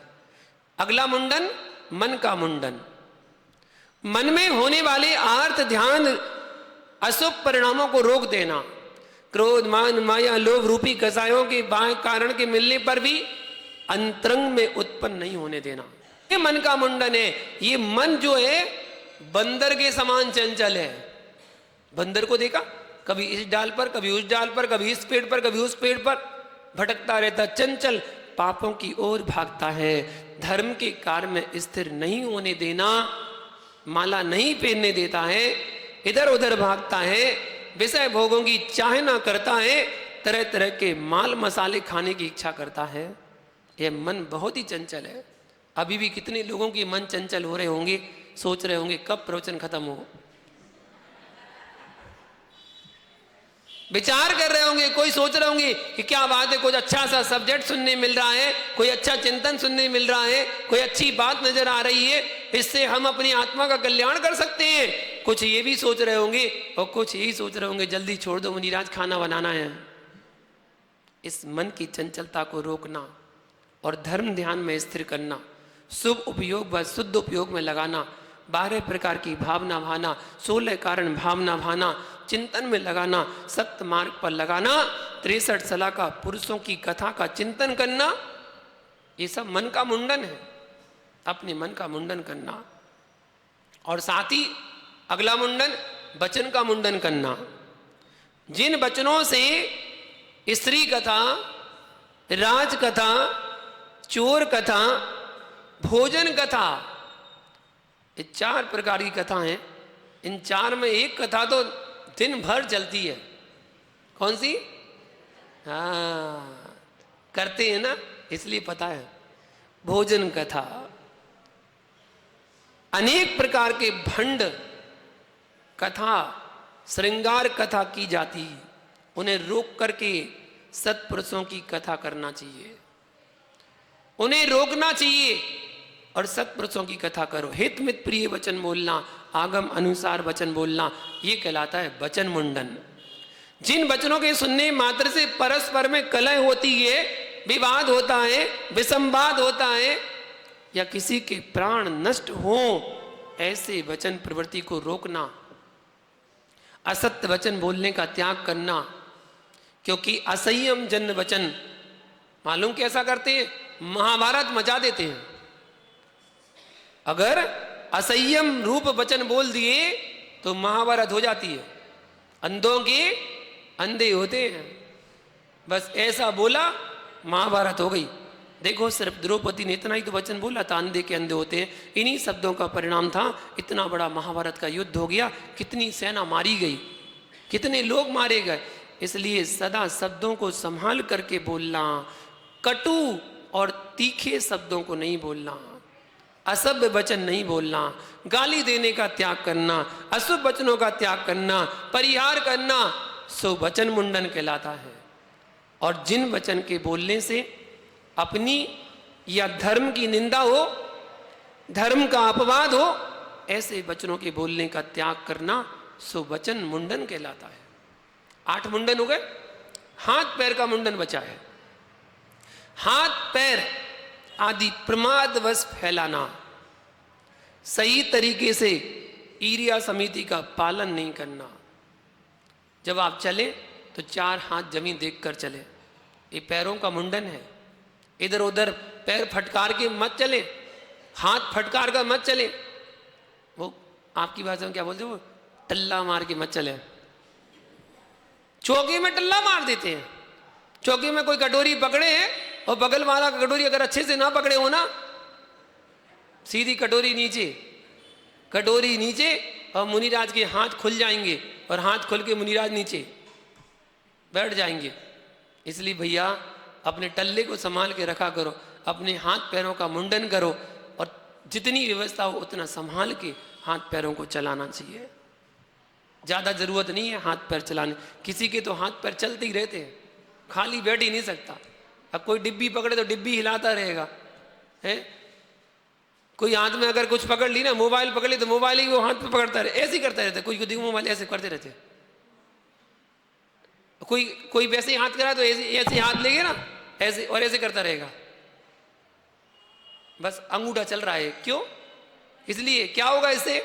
अगला मुंडन मन का मुंडन। मन में होने वाले आर्थ ध्यान अशुभ परिणामों को रोक देना। क्रोध मान माया लोभ रूपी कसायों के बाह्य कारण के मिलने पर भी अंतरंग में उत्पन्न नहीं होने देना, ये मन का मुंडन है। ये मन जो है बंदर के समान चंचल है। बंदर को देखा, कभी इस डाल पर, कभी उस डाल पर, कभी इस पेड़ पर, कभी उस पेड़ पर भटकता रहता, चंचल, पापों की ओर भागता है। धर्म के कार्य में स्थिर नहीं होने देना, माला नहीं पहनने देता है, इधर उधर भागता है, विषय भोगों की चाहना करता है, तरह तरह के माल मसाले खाने की इच्छा करता है। यह मन बहुत ही चंचल है। अभी भी कितने लोगों की मन चंचल हो रहे होंगे, सोच रहे होंगे कब प्रवचन खत्म हो। विचार कर रहे होंगे, कोई सोच रहे होंगे कि क्या बात है, कुछ अच्छा सा सब्जेक्ट सुनने मिल रहा है, कोई अच्छा चिंतन सुनने मिल रहा है, कोई अच्छी बात नजर आ रही है, इससे हम अपनी आत्मा का कल्याण कर सकते हैं। कुछ ये भी सोच रहे होंगे और कुछ यही सोच रहे होंगे जल्दी छोड़ दो मुनिराज, खाना बनाना है। इस मन की चंचलता को रोकना और धर्म ध्यान में स्थिर करना, शुभ उपयोग व शुद्ध उपयोग में लगाना, 12 प्रकार की भावना भाना, 16 कारण भावना भाना, चिंतन में लगाना, सत्य मार्ग पर लगाना, 63 सलाका पुरुषों की कथा का चिंतन करना, ये सब मन का मुंडन है, अपने मन का मुंडन करना। और साथ ही अगला मुंडन वचन का मुंडन करना। जिन वचनों से स्त्री कथा, राज कथा, चोर कथा, भोजन कथा, ये 4 प्रकार की कथा हैं। इन 4 में एक कथा तो दिन भर चलती है। कौन सी? हाँ, करते हैं ना, इसलिए पता है। भोजन कथा, अनेक प्रकार के भंड कथा, श्रृंगार कथा की जाती, उन्हें रोक करके सत्पुरुषों की कथा करना चाहिए, उन्हें रोकना चाहिए और सत्पुरुषों की कथा करो। हित मित प्रिय वचन बोलना, आगम अनुसार वचन बोलना, ये कहलाता है वचन मुंडन। जिन वचनों के सुनने मात्र से परस्पर में कलह होती है, विवाद होता है, विसंवाद होता है या किसी के प्राण नष्ट हो, ऐसे वचन प्रवृत्ति को रोकना, असत्य वचन बोलने का त्याग करना। क्योंकि असंयम जन वचन, मालूम कैसा करते हैं? महाभारत मचा देते हैं। अगर असंयम रूप वचन बोल दिए तो महाभारत हो जाती है। अंधों के अंधे होते हैं, बस ऐसा बोला महाभारत हो गई। देखो सिर्फ द्रौपदी ने इतना ही तो वचन बोला था, अंधे के अंधे होते हैं। इन्हीं शब्दों का परिणाम था इतना बड़ा महाभारत का युद्ध हो गया, कितनी सेना मारी गई, कितने लोग मारे गए। इसलिए सदा शब्दों को संभाल करके बोलना, कटु और तीखे शब्दों को नहीं बोलना, असभ्य वचन नहीं बोलना, गाली देने का त्याग करना, अशुभ वचनों का त्याग करना, परिहार करना, सो वचन मुंडन कहलाता है। और जिन वचन के बोलने से अपनी या धर्म की निंदा हो, धर्म का अपवाद हो, ऐसे वचनों के बोलने का त्याग करना, सो वचन मुंडन कहलाता है। 8 मुंडन हो गए। हाथ पैर का मुंडन बचा है। हाथ पैर आदि प्रमादवश फैलाना, सही तरीके से ईरिया समिति का पालन नहीं करना। जब आप चले तो 4 हाथ जमीन देखकर चले, ये पैरों का मुंडन है। इधर उधर पैर फटकार के मत चले, हाथ फटकार कर मत चले। वो आपकी भाषा में क्या बोलते हैं, वो टल्ला मार के मत चले। चौकी में टल्ला मार देते हैं। चौकी में कोई कटोरी पकड़े हैं और बगल वाला कटोरी अगर अच्छे से ना पकड़े हो ना, सीधी कटोरी नीचे और मुनिराज के हाथ खुल जाएंगे और हाथ खुल के मुनिराज नीचे बैठ जाएंगे। इसलिए भैया अपने टल्ले को संभाल के रखा करो, अपने हाथ पैरों का मुंडन करो और जितनी व्यवस्था हो उतना संभाल के हाथ पैरों को चलाना चाहिए। ज़्यादा ज़रूरत नहीं है हाथ पैर चलाने। किसी के तो हाथ पैर चलते ही रहते हैं, खाली बैठ ही नहीं सकता। अब कोई डिब्बी पकड़े तो डिब्बी हिलाता रहेगा, है। कोई हाथ में अगर कुछ पकड़ ली ना, मोबाइल पकड़ ली तो मोबाइल ही वो हाथ पे पकड़ता रहे, ऐसे ही करता रहता है। कोई देखो मोबाइल ऐसे करते रहते, कोई वैसे ही हाथ करा तो ऐसे हाथ लेंगे ना, ऐसे और ऐसे करता रहेगा। बस अंगूठा चल रहा है। क्यों? इसलिए क्या होगा इससे?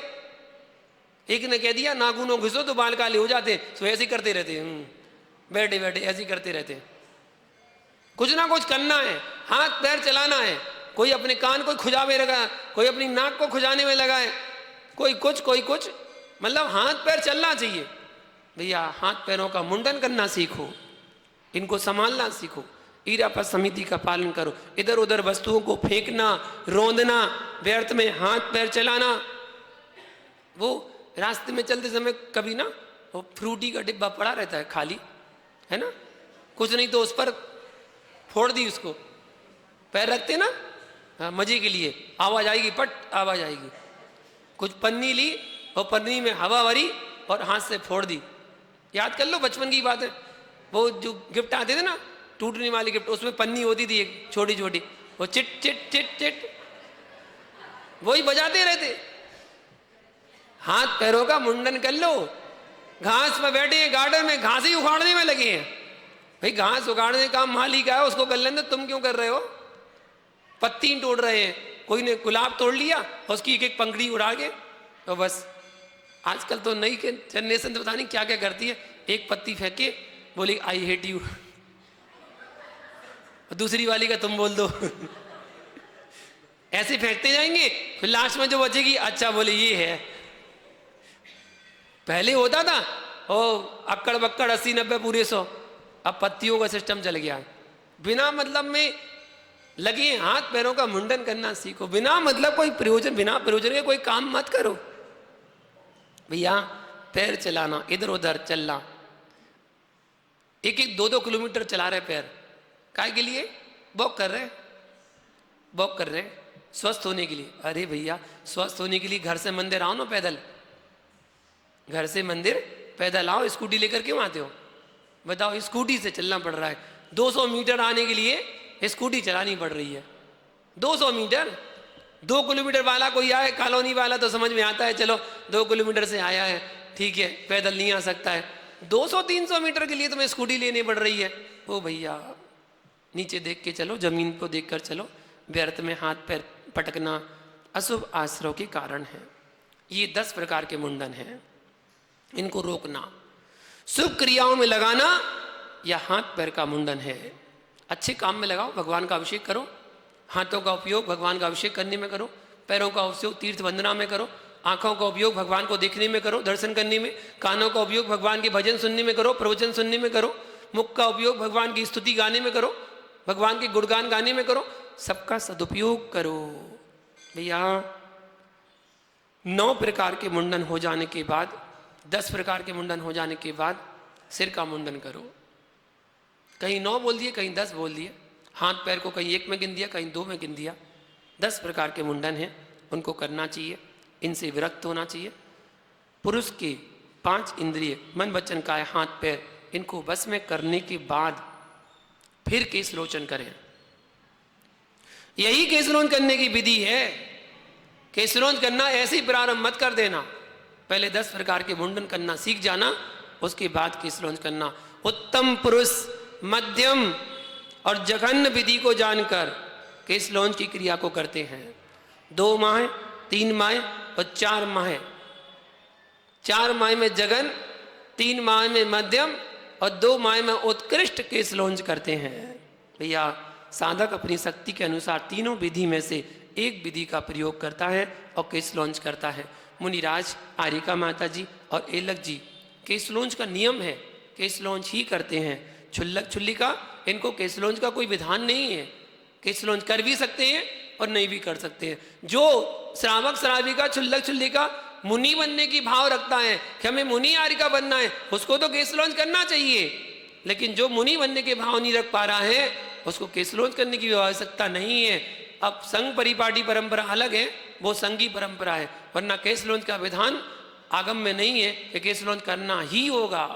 एक ने कह दिया नाखूनों घिसो तो बाल काले हो जाते, तो ऐसे ही करते रहते हैं, बैठे बैठे ऐसे ही करते रहते हैं। कुछ ना कुछ करना है, हाथ पैर चलाना है। कोई अपने कान को खुजावे लगा, कोई अपनी नाक को खुजाने में लगा है, कोई कुछ, मतलब हाथ पैर चलना चाहिए। भैया हाथ पैरों का मुंडन करना सीखो, इनको संभालना सीखो, ईरापत समिति का पालन करो। इधर उधर वस्तुओं को फेंकना, रौंदना, व्यर्थ में हाथ पैर चलाना। वो रास्ते में चलते समय कभी ना वो फ्रूटी का डिब्बा पड़ा रहता है खाली, है ना, कुछ नहीं तो उस पर फोड़ दी, उसको पैर रखते ना, हाँ, मजे के लिए, आवाज आएगी, पट आवाज आएगी। कुछ पन्नी ली और पन्नी में हवा भरी और हाथ से फोड़ दी, याद कर लो, बचपन की बात है। वो जो गिफ्ट आते थे ना, टूटने वाली गिफ्ट, उसमें पन्नी होती थी एक छोटी छोटी, वो चिट चिट चिट चिट वही बजाते रहते। हाथ पैरों का मुंडन कर लो। घास पर बैठे हैं गार्डन में, घास ही उखाड़ने में लगे हैं। भाई घास उखाड़ने का मालिक का है, उसको कर लेने, तुम क्यों कर रहे हो? पत्ती तोड़ रहे हैं, कोई ने गुलाब तोड़ लिया, उसकी एक एक पंखड़ी उड़ा के, तो बस। आजकल तो नई जनरेशन तो पता नहीं क्या क्या करती है, एक पत्ती फेंके, बोली आई हेट यू, दूसरी वाली का तुम बोल दो। ऐसे फेंकते जाएंगे, फिर लास्ट में जो बचेगी, अच्छा बोले ये है। पहले होता था ओ अक्कड़ बक्कड़ 80-90 पूरे 100, अब पत्तियों का सिस्टम चल गया। बिना मतलब में लगे हाथ पैरों का मुंडन करना सीखो। बिना मतलब कोई प्रयोजन, बिना प्रयोजन के कोई काम मत करो भैया। पैर चलाना, इधर उधर चलना, 1-1, 2-2 किलोमीटर चला रहे पैर, काय के लिए? वॉक कर रहे, वॉक कर रहे, स्वस्थ होने के लिए। अरे भैया स्वस्थ होने के लिए घर से मंदिर आओ ना पैदल, घर से मंदिर पैदल आओ, स्कूटी लेकर क्यों आते हो? बताओ, स्कूटी से चलना पड़ रहा है। 200 मीटर आने के लिए स्कूटी चलानी पड़ रही है। 200 मीटर, 2 किलोमीटर वाला कोई आए कॉलोनी वाला तो समझ में आता है, चलो 2 किलोमीटर से आया है, ठीक है, पैदल नहीं आ सकता है। 200-300 मीटर के लिए तुम्हें स्कूटी लेनी पड़ रही है। ओ भैया नीचे देख के चलो, जमीन को देख कर चलो। व्यर्थ में हाथ पैर पटकना अशुभ आश्रव के कारण है। ये 10 प्रकार के मुंडन हैं, इनको रोकना। शुभ क्रियाओं में लगाना या हाथ पैर का मुंडन है। अच्छे काम में लगाओ, भगवान का अभिषेक करो, हाथों का उपयोग भगवान का अभिषेक करने में करो, पैरों का उपयोग तीर्थ वंदना में करो, आंखों का उपयोग भगवान को देखने में करो, दर्शन करने में, कानों का उपयोग भगवान के भजन सुनने में करो, प्रवचन सुनने में करो, मुख का उपयोग भगवान की स्तुति गाने में करो, भगवान के गुणगान गाने में करो, सबका सदुपयोग करो भैया। 9 प्रकार के मुंडन हो जाने के बाद, 10 प्रकार के मुंडन हो जाने के बाद सिर का मुंडन करो। कहीं 9 बोल दिए, कहीं 10 बोल दिए, हाथ पैर को कहीं 1 में गिन दिया, कहीं 2 में गिन दिया। 10 प्रकार के मुंडन हैं, उनको करना चाहिए, इनसे विरक्त होना चाहिए। पुरुष के 5 इंद्रिय मन वचन काया हाथ पैर, इनको बस में करने के बाद फिर केशलोचन करें। यही केशलोचन करने की विधि है। केशलोचन करना ऐसे ही प्रारंभ मत कर देना, पहले 10 प्रकार के मुंडन करना सीख जाना, उसके बाद केशलोचन करना। उत्तम पुरुष मध्यम और जघन्य विधि को जानकर केशलोचन की क्रिया को करते हैं। 2 माह, 3 माह और 4 माह। 4 माह में जघन, 3 माह में मध्यम और 2 माह में उत्कृष्ट केशलोचन करते हैं भैया। साधक अपनी शक्ति के अनुसार तीनों विधि में से एक विधि का प्रयोग करता है और केशलोचन करता है। मुनिराज, आरिका माता जी और एलक जी केशलोचन का नियम है, केशलोचन ही करते हैं। छुल्लक छुल्लिका, इनको केशलोचन का कोई विधान नहीं है, केशलोचन कर भी सकते हैं और नहीं भी कर सकते हैं। जो श्रावक श्राविका छुल्लक छुल्लिका मुनि बनने की भाव रखता है कि हमें मुनि आरिका बनना है, उसको तो केशलोचन करना चाहिए। लेकिन जो मुनि बनने के भाव नहीं रख पा रहा है, उसको केशलोचन करने की आवश्यकता नहीं है। अब संघ परिपाटी परंपरा अलग है, वो संघी परंपरा है, वरना केशलोचन का विधान आगम में नहीं है कि केशलोचन करना ही होगा।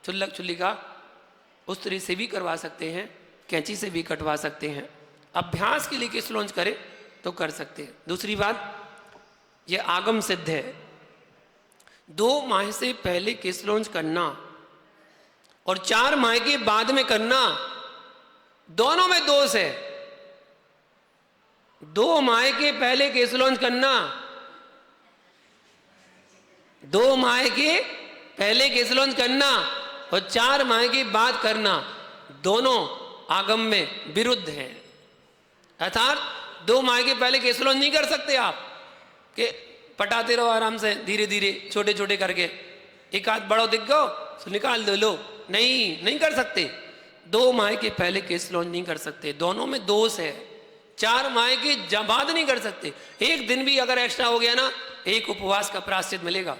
छुल्लक छुल्लिका उस तरह से भी करवा सकते हैं, कैंची से भी कटवा सकते हैं। अभ्यास के लिए केशलोचन करें तो कर सकते हैं। दूसरी बात, ये आगम सिद्ध है, 2 माह से पहले केशलोचन करना और 4 माह के बाद में करना, दोनों में दोष है। 2 माह के पहले केशलोचन करना, 2 माह के पहले केशलोचन करना और 4 माह के बाद करना, दोनों आगम में विरुद्ध हैं। अर्थात 2 माह के पहले केशलोचन नहीं कर सकते आप कि पटाते रहो आराम से, धीरे धीरे छोटे छोटे करके, एक हाथ बड़ो दिख गो तो निकाल दो, लो, नहीं कर सकते। 2 माह के पहले केशलोचन नहीं कर सकते, दोनों में दोष है। 4 माह के बाद नहीं कर सकते। एक दिन भी अगर एक्स्ट्रा हो गया ना, एक उपवास का प्रायश्चित मिलेगा,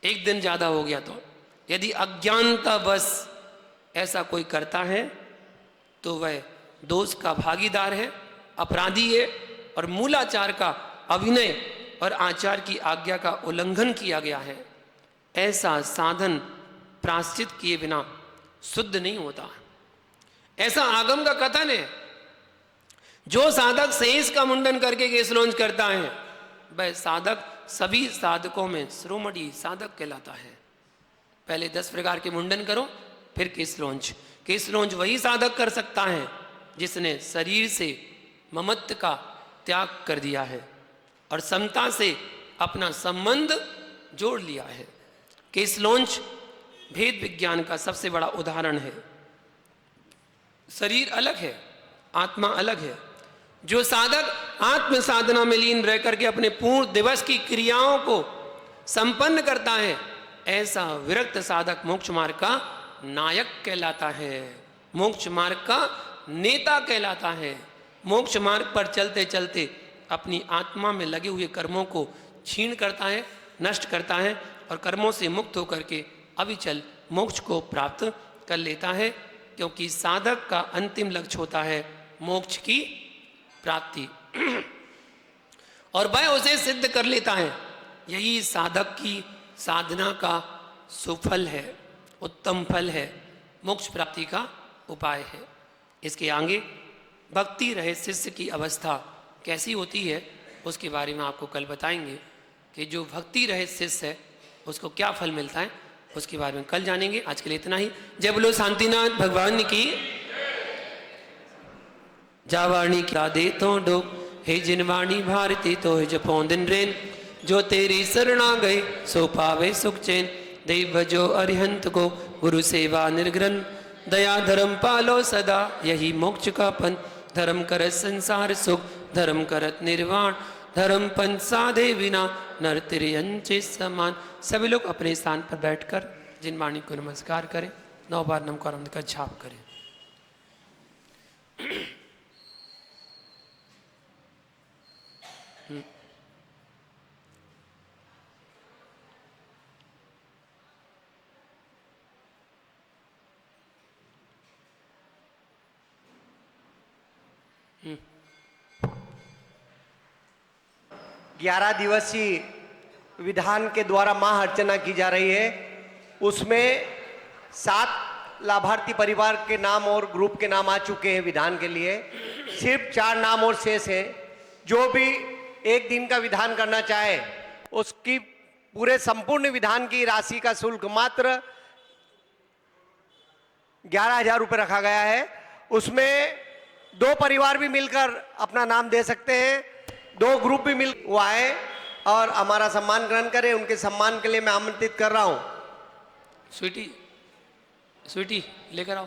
एक दिन ज्यादा हो गया तो। यदि अज्ञानता बस ऐसा कोई करता है तो वह दोष का भागीदार है, अपराधी है और मूलाचार का अभिनय और आचार की आज्ञा का उल्लंघन किया गया है। ऐसा साधन प्रायश्चित किए बिना शुद्ध नहीं होता। ऐसा आगम का कथन है। जो साधक शेष का मुंडन करके केशलोंज करता है वह साधक सभी साधकों में शिरोमणि साधक कहलाता है। पहले 10 प्रकार के मुंडन करो, फिर केशलोंज। केशलोंज वही साधक कर सकता है जिसने शरीर से ममत्व का त्याग कर दिया है और समता से अपना संबंध जोड़ लिया है। केशलोंज भेद विज्ञान का सबसे बड़ा उदाहरण है। शरीर अलग है, आत्मा अलग है। जो साधक आत्म साधना में लीन रह करके अपने पूर्ण दिवस की क्रियाओं को संपन्न करता है, ऐसा विरक्त साधक मोक्ष मार्ग का नायक कहलाता है, मोक्ष मार्ग का नेता कहलाता है। मोक्ष मार्ग पर चलते चलते अपनी आत्मा में लगे हुए कर्मों को छीण करता है, नष्ट करता है और कर्मों से मुक्त होकर के अविचल मोक्ष को प्राप्त कर लेता है, क्योंकि साधक का अंतिम लक्ष्य होता है मोक्ष की प्राप्ति और वह उसे सिद्ध कर लेता है। यही साधक की साधना का सुफल है, उत्तम फल है, मोक्ष प्राप्ति का उपाय है। इसके आगे भक्ति रहित शिष्य की अवस्था कैसी होती है उसके बारे में आपको कल बताएंगे कि जो भक्ति रहित शिष्य है उसको क्या फल मिलता है, उसके बारे में कल जानेंगे। आज के लिए इतना ही। जय बोलो शांतिनाथ भगवान की। जावाणी क्या दे तो डो हे जिनवाणी भारती तो है जपो दिन रेन, जो तेरी शरणा गए सो पावे सुख चैन। देव भजो अरिहंत को गुरु सेवा निर्ग्रन, दया धर्म पालो सदा यही मोक्ष का पन। धर्म करत संसार सुख धर्म करत निर्वाण, धर्म पंच साधे बिना नर तिरयंचे समान। सभी लोग अपने स्थान पर बैठकर जिनवाणी को नमस्कार करें, 9 बार नमकार का छाप करें। ग्यारह दिवसीय विधान के द्वारा माह अर्चना की जा रही है। उसमें 7 लाभार्थी परिवार के नाम और ग्रुप के नाम आ चुके हैं विधान के लिए। सिर्फ 4 नाम और शेष हैं। जो भी एक दिन का विधान करना चाहे उसकी पूरे संपूर्ण विधान की राशि का शुल्क मात्र 11,000 रुपये रखा गया है। उसमें 2 परिवार भी मिलकर अपना नाम दे सकते हैं, 2 ग्रुप भी मिल हुआ है और हमारा सम्मान ग्रहण करें। उनके सम्मान के लिए मैं आमंत्रित कर रहा हूं। स्वीटी, स्वीटी लेकर आओ।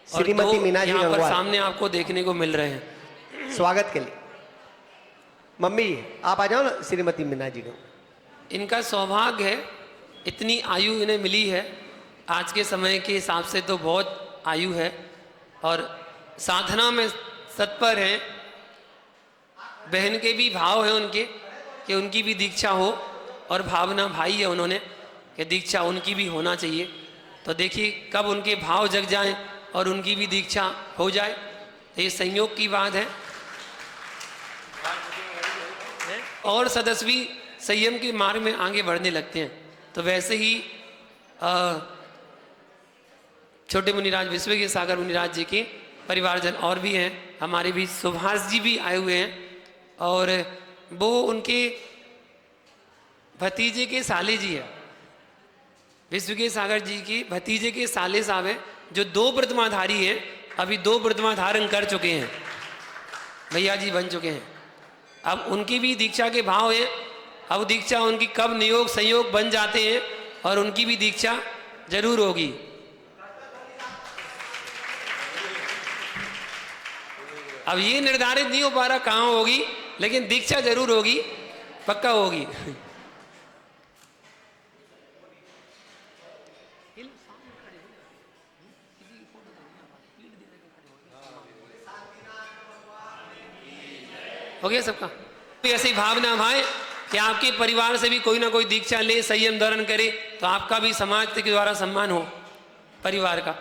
श्रीमती मीना जी यहाँ पर गंगवार सामने आपको देखने को मिल रहे हैं स्वागत के लिए। मम्मी आप आ जाओ ना, श्रीमती मीना जी को। इनका सौभाग्य है, इतनी आयु इन्हें मिली है। आज के समय के हिसाब से तो बहुत आयु है और साधना में तत्पर हैं। बहन के भी भाव है उनके कि उनकी भी दीक्षा हो और भावना भाई है उन्होंने कि दीक्षा उनकी भी होना चाहिए। तो देखिए कब उनके भाव जग जाएं और उनकी भी दीक्षा हो जाए, तो ये संयोग की बात है। और सदस्वी संयम के मार्ग में आगे बढ़ने लगते हैं। तो वैसे ही छोटे मुनिराज विश्व के सागर मुनिराज जी के परिवारजन और भी हैं। हमारे भी सुभाष जी भी आए हुए हैं और वो उनके भतीजे के साले जी है। विश्व के सागर जी की भतीजे के साले साहब हैं जो 2 प्रतिमाधारी हैं। अभी 2 प्रतिमा धारण कर चुके हैं, भैया जी बन चुके हैं। अब उनकी भी दीक्षा के भाव है। अब दीक्षा उनकी कब नियोग संयोग बन जाते हैं और उनकी भी दीक्षा जरूर होगी। अब ये निर्धारित नहीं हो पा रहा कहाँ होगी, लेकिन दीक्षा जरूर होगी, पक्का होगी। हो गया सबका? ऐसी भावना भाई कि आपके परिवार से भी कोई ना कोई दीक्षा ले, संयम धारण करे, तो आपका भी समाज के द्वारा सम्मान हो परिवार का।